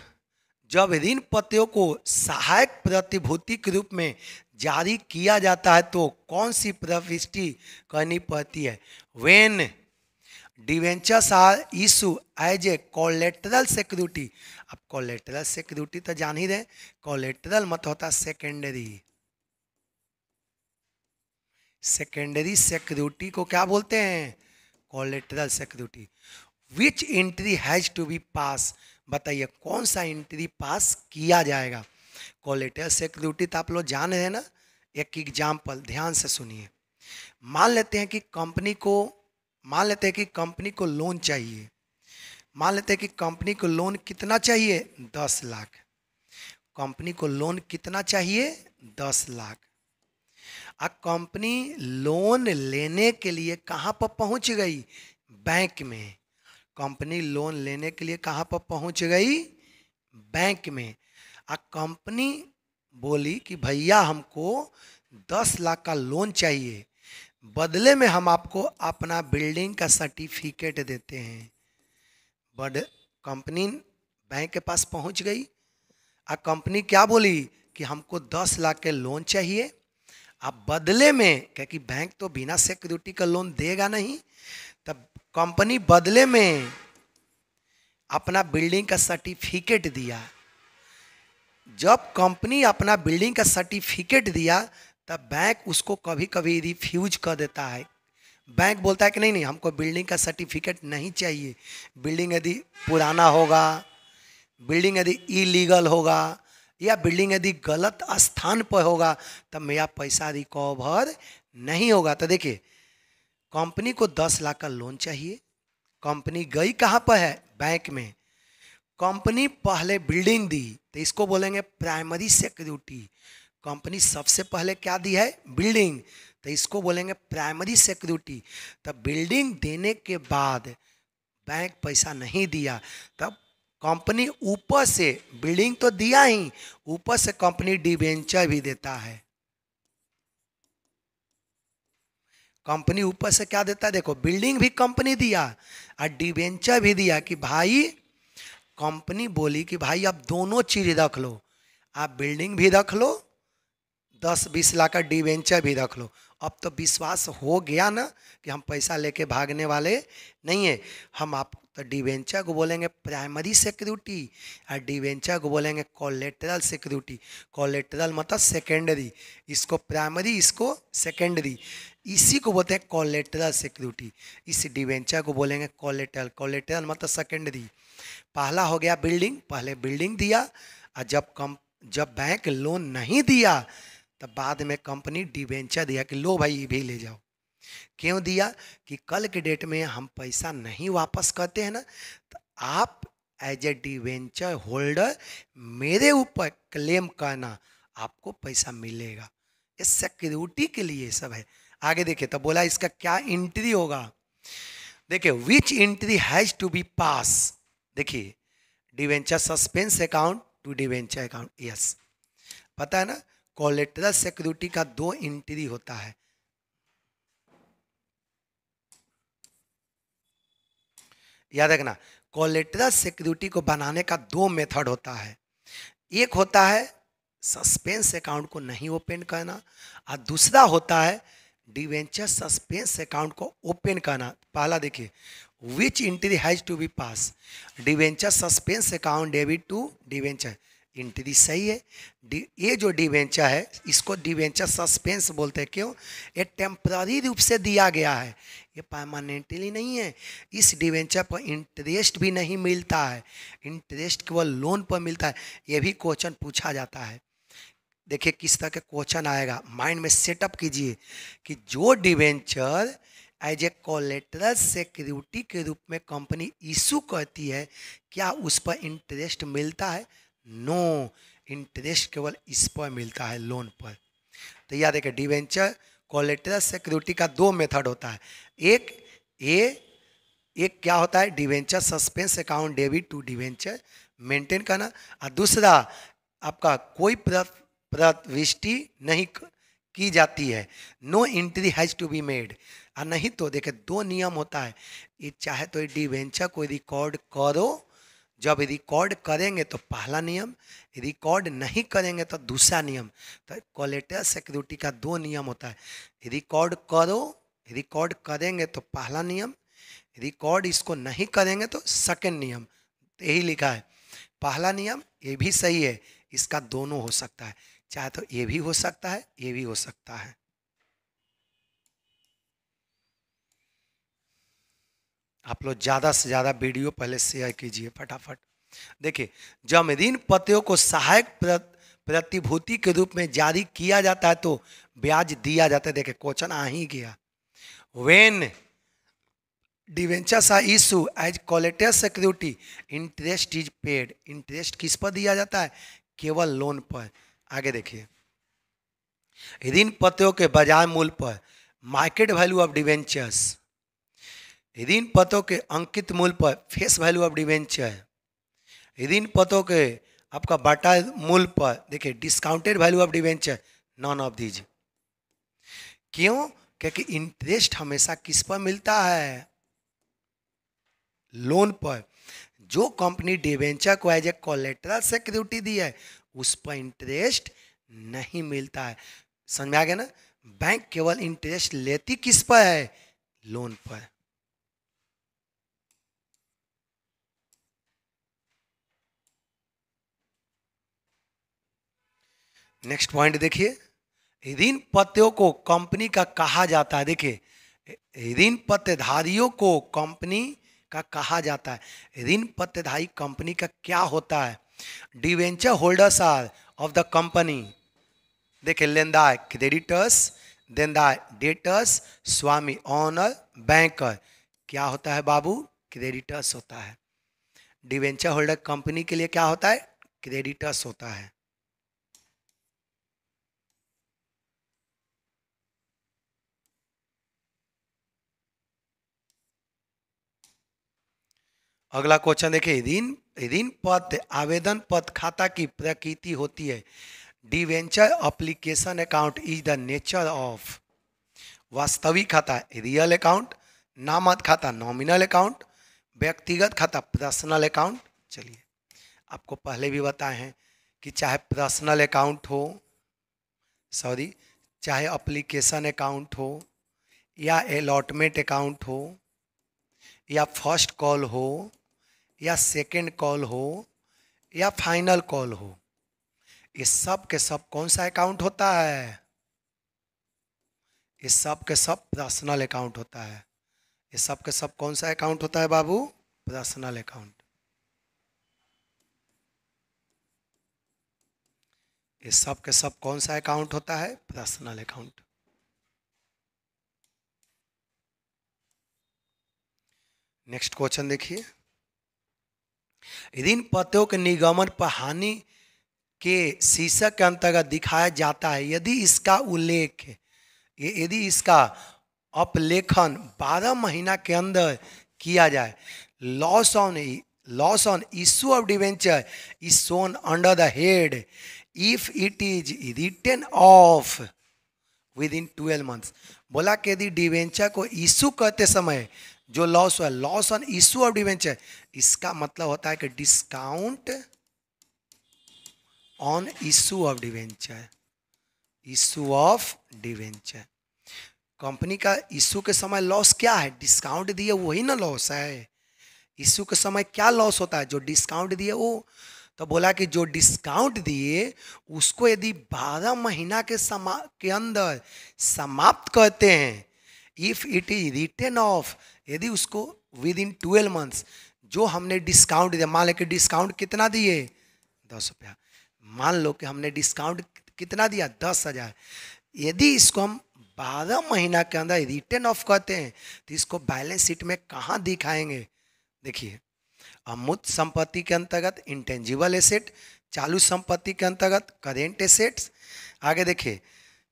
Speaker 1: जब ऋण पत्रों को सहायक प्रतिभूति के रूप में जारी किया जाता है तो कौन सी प्रविष्टि करनी पड़ती है? When debentures are issue as a collateral security. अब कोलेटरल सिक्योरिटी तो जान ही रहे, कोलेटरल मत होता सेकेंडरी। सेकेंडरी सिक्योरिटी को क्या बोलते हैं? Collateral security. Which entry has to be pass, बताइए कौन सा एंट्री पास किया जाएगा? कोलेटरल सिक्योरिटी तो आप लोग जान रहे हैं ना। एक एग्जाम्पल ध्यान से सुनिए। मान लेते हैं कि कंपनी को लोन चाहिए। मान लेते हैं कि कंपनी को लोन कितना चाहिए? 10 लाख। कंपनी को लोन कितना चाहिए? 10 लाख। अब कंपनी लोन लेने के लिए कहाँ पर पहुँच गई? बैंक में। कंपनी लोन लेने के लिए कहाँ पर पहुँच गई? बैंक में। अब कंपनी बोली कि भैया हमको 10 लाख का लोन चाहिए, बदले में हम आपको अपना बिल्डिंग का सर्टिफिकेट देते हैं। बट कंपनी बैंक के पास पहुंच गई। अब कंपनी क्या बोली कि हमको 10 लाख के लोन चाहिए, अब बदले में, क्योंकि बैंक तो बिना सिक्योरिटी का लोन देगा नहीं, तब कंपनी बदले में अपना बिल्डिंग का सर्टिफिकेट दिया। जब कंपनी अपना बिल्डिंग का सर्टिफिकेट दिया तब बैंक उसको कभी कभी रिफ्यूज कर देता है। बैंक बोलता है कि नहीं नहीं, हमको बिल्डिंग का सर्टिफिकेट नहीं चाहिए। बिल्डिंग यदि पुराना होगा, बिल्डिंग यदि इलीगल होगा, या बिल्डिंग यदि गलत स्थान पर होगा, तब मेरा पैसा रिकवर नहीं होगा। तो देखिए, कंपनी को 10 लाख का लोन चाहिए, कंपनी गई कहाँ पर है? बैंक में। कंपनी पहले बिल्डिंग दी तो इसको बोलेंगे प्राइमरी सिक्योरिटी। कंपनी सबसे पहले क्या दी है? बिल्डिंग, तो इसको बोलेंगे प्राइमरी सिक्योरिटी। तब बिल्डिंग देने के बाद बैंक पैसा नहीं दिया, तब कंपनी ऊपर से, बिल्डिंग तो दिया ही, ऊपर से कंपनी डिबेंचर भी देता है। कंपनी ऊपर से क्या देता है? देखो, बिल्डिंग भी कंपनी दिया और डिबेंचर भी दिया कि भाई, कंपनी बोली कि भाई आप दोनों चीज रख लो, आप बिल्डिंग भी रख लो, 10-20 लाख का डिवेंचर भी रख लो। अब तो विश्वास हो गया ना कि हम पैसा लेके भागने वाले नहीं है। हम आप तो डिवेंचर को बोलेंगे प्राइमरी सिक्योरिटी और डिवेंचर को बोलेंगे कोलेटरल सिक्योरिटी। कोलेटरल मतलब सेकेंडरी, इसको प्राइमरी, इसको सेकेंडरी, इसी को बोलते हैं कोलेटरल सिक्योरिटी। इस डिवेंचर को बोलेंगे कोलेटरल। कोलेटरल मतलब सेकेंडरी। पहला हो गया बिल्डिंग, पहले बिल्डिंग दिया, और जब बैंक लोन नहीं दिया तब बाद में कंपनी डिवेंचर दिया कि लो भाई ये भी ले जाओ। क्यों दिया? कि कल के डेट में हम पैसा नहीं वापस करते हैं ना, तो आप एज ए डिवेंचर होल्डर मेरे ऊपर क्लेम करना, आपको पैसा मिलेगा। ये सिक्योरिटी के लिए सब है। आगे देखिए, तो बोला इसका क्या एंट्री होगा। देखिए, which entry has to be pass. देखिए, debenture suspense account to debenture account, yes, पता है ना। कोलेटरल सिक्योरिटी का 2 एंट्री होता है। याद रखना, कोलेटरल सिक्योरिटी को बनाने का 2 मेथड होता है। एक होता है सस्पेंस अकाउंट को नहीं ओपन करना, और दूसरा होता है डिवेंचर सस्पेंस अकाउंट को ओपन करना। पहला देखिए, which entry has to be pass. Debenture suspense account debit to debenture, entry सही है। ये जो डिवेंचर है इसको डिवेंचर सस्पेंस बोलते हैं। क्यों? ये टेम्पररी रूप से दिया गया है, ये परमानेंटली नहीं है। इस डिवेंचर पर इंटरेस्ट भी नहीं मिलता है, इंटरेस्ट केवल लोन पर मिलता है। ये भी क्वेश्चन पूछा जाता है। देखिए किस तरह के क्वेश्चन आएगा, माइंड में सेटअप कीजिए कि जो debenture as a collateral security के रूप में कंपनी इशू करती है, क्या उस पर इंटरेस्ट मिलता है? नो, इंटरेस्ट केवल इस पर मिलता है, लोन पर। तो याद है, डिवेंचर कोलेटरल सिक्योरिटी का 2 मेथड होता है। एक क्या होता है, debenture suspense account debit to debenture maintain करना, और दूसरा आपका कोई प्रविष्टि नहीं की जाती है, no entry has to be made. और नहीं तो देखिए 2 नियम होता है, ये चाहे तो डिवेंचर को रिकॉर्ड करो, जब रिकॉर्ड करेंगे तो पहला नियम, रिकॉर्ड नहीं करेंगे तो दूसरा नियम। तो कोलेटरल सिक्योरिटी का 2 नियम होता है, रिकॉर्ड करो, रिकॉर्ड करेंगे तो पहला नियम, रिकॉर्ड इसको नहीं करेंगे तो सेकंड नियम। तो यही लिखा है, पहला नियम ये भी सही है, इसका दोनों हो सकता है, चाहे तो ये भी हो सकता है, ये भी हो सकता है। आप लोग ज़्यादा से ज़्यादा वीडियो पहले शेयर कीजिए फटाफट। देखिए, जब ऋण पत्रों को सहायक प्रतिभूति के रूप में जारी किया जाता है तो ब्याज दिया जाता है। देखिए क्वेश्चन आ ही गया, when debentures are issue as collateral security interest is paid. Interest किस पर दिया जाता है? केवल लोन पर। आगे देखिए, ऋण पत्रों के बाजार मूल्य पर मार्केट वैल्यू ऑफ डिवेंचर्स, ऋण पत्रों के अंकित मूल्य पर फेस वैल्यू ऑफ डिवेंचर, ऋण पत्रों के आपका बाटा मूल्य पर देखिए discounted value of debenture, none of these. क्यों? क्योंकि इंटरेस्ट हमेशा किस पर मिलता है? लोन पर। जो कंपनी डिवेंचर को एज ए कोलेटरल सिक्योरिटी दी है उस पर इंटरेस्ट नहीं मिलता है। समझ में आ गया ना? बैंक केवल इंटरेस्ट लेती किस पर है? लोन पर। नेक्स्ट पॉइंट देखिए, ऋण पत्रों को कंपनी का कहा जाता है। देखिए, ऋण पत्रधारियों को कंपनी का कहा जाता है। ऋण पत्रधारी कंपनी का क्या होता है? Debenture holders are of the company. देखिए, लेनदार क्रेडिटर्स, देनदार डेटर्स, स्वामी ऑनर, बैंकर। क्या होता है बाबू? क्रेडिटर्स होता है। डिवेंचर होल्डर कंपनी के लिए क्या होता है? क्रेडिटर्स होता है। अगला क्वेश्चन देखिए, ऋण ऋण पत्र आवेदन पत्र खाता की प्रकृति होती है। Debenture application account is the nature of वास्तविक खाता रियल अकाउंट, नामत खाता नॉमिनल अकाउंट, व्यक्तिगत खाता पर्सनल अकाउंट। चलिए, आपको पहले भी बताए हैं कि चाहे पर्सनल अकाउंट हो, सॉरी, चाहे एप्लीकेशन अकाउंट हो, या अलॉटमेंट अकाउंट हो, या फर्स्ट कॉल हो, या सेकंड कॉल हो, या फाइनल कॉल हो, ये सब के सब कौन सा अकाउंट होता है? ये सब के सब पर्सनल अकाउंट होता है। ये सब के सब कौन सा अकाउंट होता है बाबू? Personal account. ये सब के सब कौन सा अकाउंट होता है? Personal account. नेक्स्ट क्वेश्चन देखिए, ऋण पत्रों के निगमन पर हानि के शीर्षक के अंतर्गत दिखाया जाता है यदि इसका उल्लेख, यदि इसका अपलेखन 12 महीना के अंदर किया जाए। Loss on issue of debenture is shown under the head if it is written off within 12 months. बोला कि यदि डिवेंचर को इशू करते समय जो लॉस हुआ, loss on issue of debenture, इसका मतलब होता है कि discount on issue of debenture, issue of debenture. Company का इशू के समय लॉस क्या है? डिस्काउंट दिए वही ना लॉस है। इशू के समय क्या लॉस होता है? जो डिस्काउंट दिए वो। तो बोला कि जो डिस्काउंट दिए उसको यदि 12 महीना के अंदर समाप्त करते हैं, if it is return of, यदि उसको विद इन 12 मंथ्स, जो हमने डिस्काउंट दिया, मान लो कि डिस्काउंट कितना दिए? 10 रुपया। मान लो कि हमने डिस्काउंट कितना दिया? 10,000। यदि इसको हम 12 महीना के अंदर रिटर्न ऑफ करते हैं तो इसको बैलेंस शीट में कहाँ दिखाएंगे? देखिए, अमूर्त संपत्ति के अंतर्गत इंटेंजिबल एसेट, चालू संपत्ति के अंतर्गत करेंट एसेट्स, आगे देखिए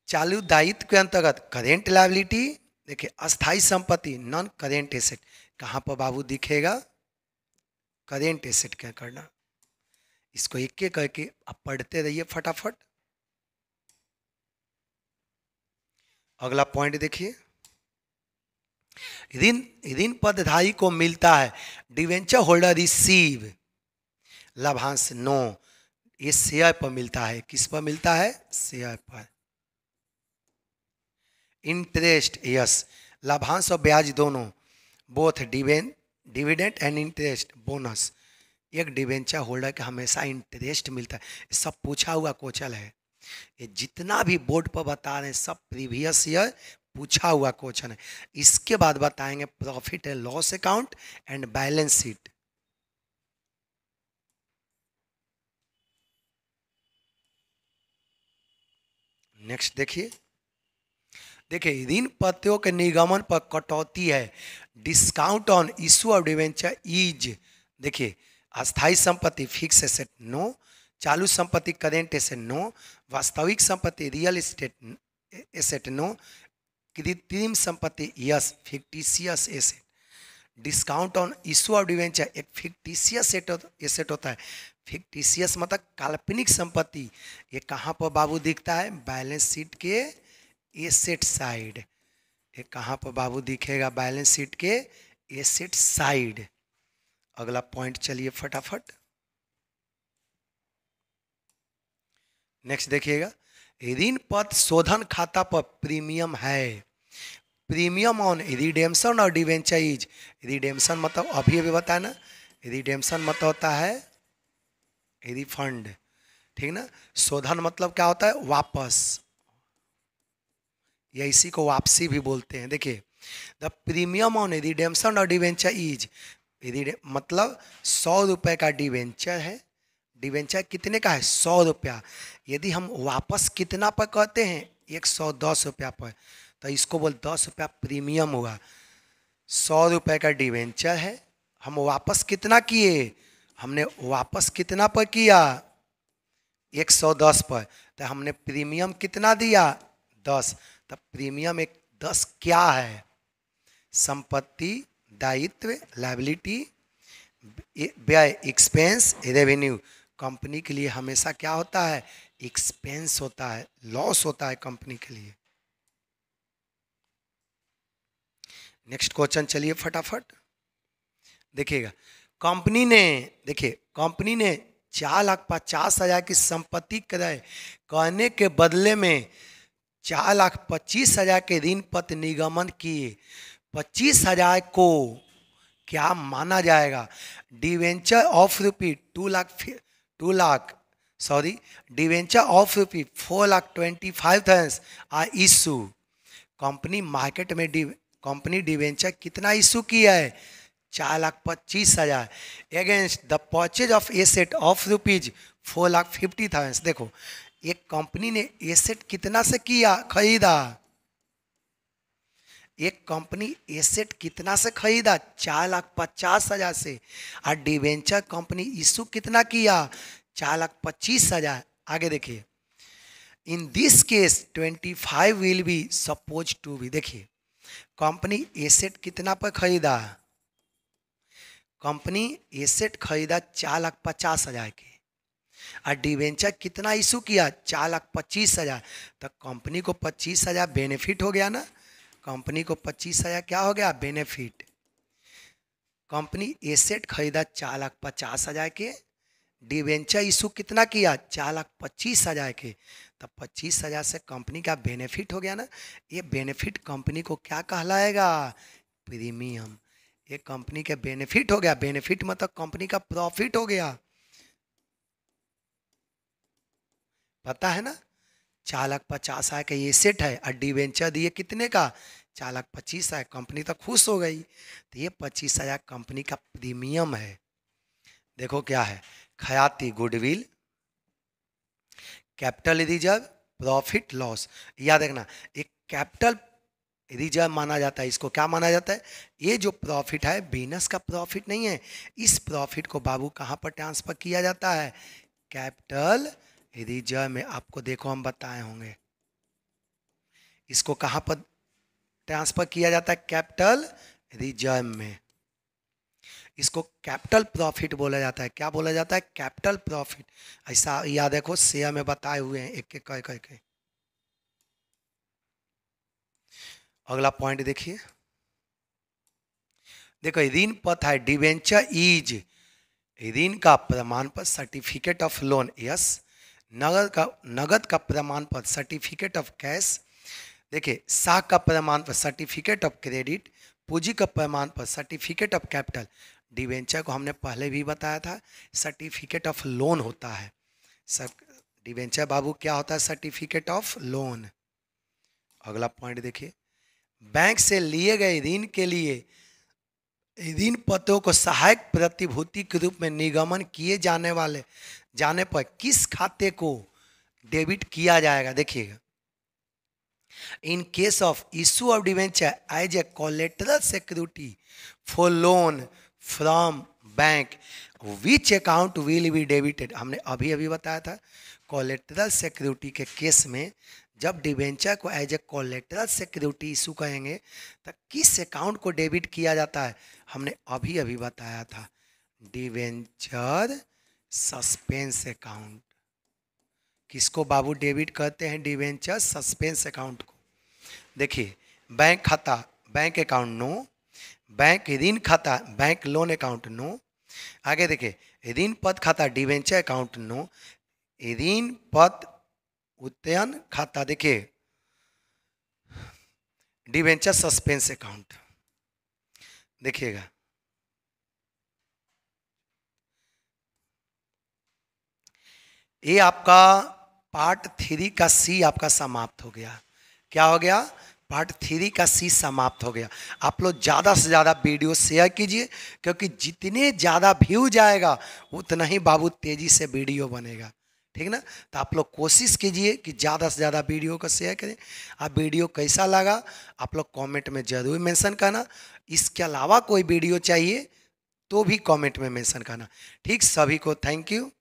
Speaker 1: चालू दायित्व के अंतर्गत करेंट लायबिलिटी, देखिए अस्थाई संपत्ति नॉन करेंट एसेट, कहाँ पर बाबू दिखेगा? करेंट एसेट क्या करना। इसको एक एक करके आप पढ़ते रहिए फटाफट। अगला पॉइंट देखिए, ऋण पदधारी को मिलता है, डिवेंचर होल्डर रिसीव लाभांश। नो, ये शेयर पर मिलता है। किस पर मिलता है? शेयर पर। इंटरेस्ट, यस, लाभांश और ब्याज दोनों, both dividend and interest bonus. एक डिवेंचर होल्डर के हमेशा इंटरेस्ट मिलता है। सब पूछा हुआ क्वेश्चन है, ये जितना भी बोर्ड पर बता रहे हैं सब प्रीवियस ईयर पूछा हुआ क्वेश्चन है। इसके बाद बताएंगे profit and loss account and balance sheet. Next देखिए, देखिए ऋण पत्रों के निगमन पर कटौती है। Discount on issue of debenture is, देखिए अस्थाई संपत्ति फिक्स एसेट नो, चालू संपत्ति करेंट एसेट नो, वास्तविक संपत्ति रियल एस्टेट एसेट नो, कृत्रिम संपत्ति yes, fictitious asset. Discount on issue of debenture एक फिक्टिशियस एसेट होता है। फिक्टिशियस मतलब काल्पनिक संपत्ति। ये कहाँ पर बाबू दिखता है? बैलेंस शीट के एसेट साइड। ये कहाँ पर बाबू दिखेगा? बैलेंस शीट के एसेट साइड। अगला पॉइंट चलिए फटाफट। नेक्स्ट देखिएगा, ऋण पत्र शोधन खाता पर प्रीमियम है। प्रीमियम ऑन रिडेम्पशन और डिवेंचर इज, रिडेम्पशन मतलब अभी बताया ना, रिडेम्पशन मतलब होता है रिफंड, ठीक ना। शोधन मतलब क्या होता है? वापस, या इसी को वापसी भी बोलते हैं। देखिए, द प्रीमियम ऑन रिडेम्पशन और डिवेंचर इज, मतलब 100 रुपये का डिवेंचर है। डिवेंचर कितने का है? 100 रुपया। यदि हम वापस कितना पर कहते हैं? 110 रुपया पर, तो इसको बोल 10 रुपया प्रीमियम हुआ। 100 रुपये का डिवेंचर है, हम वापस कितना किए? हमने वापस कितना पर किया, 110 पर, तो हमने प्रीमियम कितना दिया, 10। तब प्रीमियम एक 10 क्या है, संपत्ति, दायित्व, लायबिलिटी, व्यय, एक्सपेंस, रेवेन्यू। कंपनी के लिए हमेशा क्या होता है, एक्सपेंस होता है, लॉस होता है कंपनी के लिए। नेक्स्ट क्वेश्चन चलिए फटाफट देखिएगा। कंपनी ने, देखिए कंपनी ने 4,50,000 की संपत्ति क्रय करने के बदले में 4,25,000 के ऋण पत्र निगमन किए। 25,000 को क्या माना जाएगा, debenture of rupee 2 lakh sorry debenture of rupee 4,25,000 are issue. Company market में कंपनी डिवेंचर कितना इशू किया है, 4,25,000 against the purchase of asset of rupees 4,50,000। देखो एक कंपनी ने एसेट कितना से किया, खरीदा, एक कंपनी एसेट कितना से खरीदा, 4,50,000 से, और डिवेंचर कंपनी इशू कितना किया, 4,25,000। आगे देखिए, in this case 25 will be suppose to be. देखिए कंपनी एसेट कितना पर खरीदा, कंपनी एसेट खरीदा 4,50,000 के, और डिवेंचर कितना इशू किया, 4,25,000। तो कंपनी को 25,000 बेनिफिट हो गया ना, कंपनी को 25,000 क्या हो गया, बेनिफिट। कंपनी एसेट खरीदा 4,50,000 के, डिवेंचर इशू कितना किया, 4,25,000 के, तब 25,000 से कंपनी का बेनिफिट हो गया ना। ये बेनिफिट कंपनी को क्या कहलाएगा, प्रीमियम। ये कंपनी के बेनिफिट हो गया, बेनिफिट मतलब कंपनी का प्रॉफिट हो गया, पता है ना। 4,50,000 का एसेट है और डिवेंचर दिए कितने का, 4,25,000, कंपनी तो खुश हो गई। तो ये 25,000 कंपनी का प्रीमियम है। देखो क्या है, खयाती goodwill, capital reserve, profit loss. याद रखना एक कैपिटल रिजर्व माना जाता है, इसको क्या माना जाता है, ये जो प्रॉफिट है बिजनेस का प्रॉफिट नहीं है, इस प्रॉफिट को बाबू कहाँ पर ट्रांसफर किया जाता है, कैपिटल रिजर्व में। आपको देखो हम बताए होंगे, इसको कहाँ पर ट्रांसफर किया जाता है, कैपिटल रिजर्व में। इसको कैपिटल प्रॉफिट बोला जाता है, क्या बोला जाता है, कैपिटल प्रॉफिट। ऐसा याद रखो, शेयर में बताए हुए हैं एक एक करके। अगला पॉइंट देखिए, देखो ऋण पत्र है, डिवेंचर इज ऋण का प्रमाण पत्र, सर्टिफिकेट ऑफ लोन, यस। नगद का प्रमाण पत्र, सर्टिफिकेट ऑफ कैश। देखिए साख का प्रमाण पत्र, सर्टिफिकेट ऑफ क्रेडिट। पूंजी का प्रमाण पत्र, सर्टिफिकेट ऑफ कैपिटल। डिवेंचर को हमने पहले भी बताया था, सर्टिफिकेट ऑफ लोन होता है। डिवेंचर बाबू क्या होता है, सर्टिफिकेट ऑफ लोन। अगला पॉइंट देखिए, बैंक से लिए गए ऋण के लिए ऋण पत्रों को सहायक प्रतिभूति के रूप में निगमन किए जाने पर किस खाते को डेबिट किया जाएगा। देखिएगा, in case of issue of debenture as a collateral security for loan from bank, which account will be debited. हमने अभी अभी बताया था, कोलेटरल सिक्योरिटी के केस में जब डिवेंचर को as a collateral security issue कहेंगे तो किस अकाउंट को डेबिट किया जाता है, हमने अभी अभी बताया था, डिवेंचर सस्पेंस अकाउंट। किसको बाबू डेबिट करते हैं, डिवेंचर सस्पेंस अकाउंट को। देखिए बैंक खाता, बैंक अकाउंट नो, बैंक ऋण खाता, बैंक लोन अकाउंट नो। आगे देखिए ऋण पद खाता, डिवेंचर अकाउंट नो। ऋण पद उत्तोलन खाता, देखिए डिवेंचर सस्पेंस अकाउंट। देखिएगा ये आपका पार्ट 3 का सी आपका समाप्त हो गया। क्या हो गया, पार्ट 3 का सी समाप्त हो गया। आप लोग ज़्यादा से ज़्यादा वीडियो शेयर कीजिए, क्योंकि जितने ज़्यादा व्यू जाएगा उतना ही बाबू तेज़ी से वीडियो बनेगा, ठीक ना। तो आप लोग कोशिश कीजिए कि ज़्यादा से ज़्यादा वीडियो को शेयर करें। आप वीडियो कैसा लगा आप लोग कमेंट में ज़रूर मेंशन करना। इसके अलावा कोई वीडियो चाहिए तो भी कमेंट में मेंशन करना। ठीक, सभी को थैंक यू।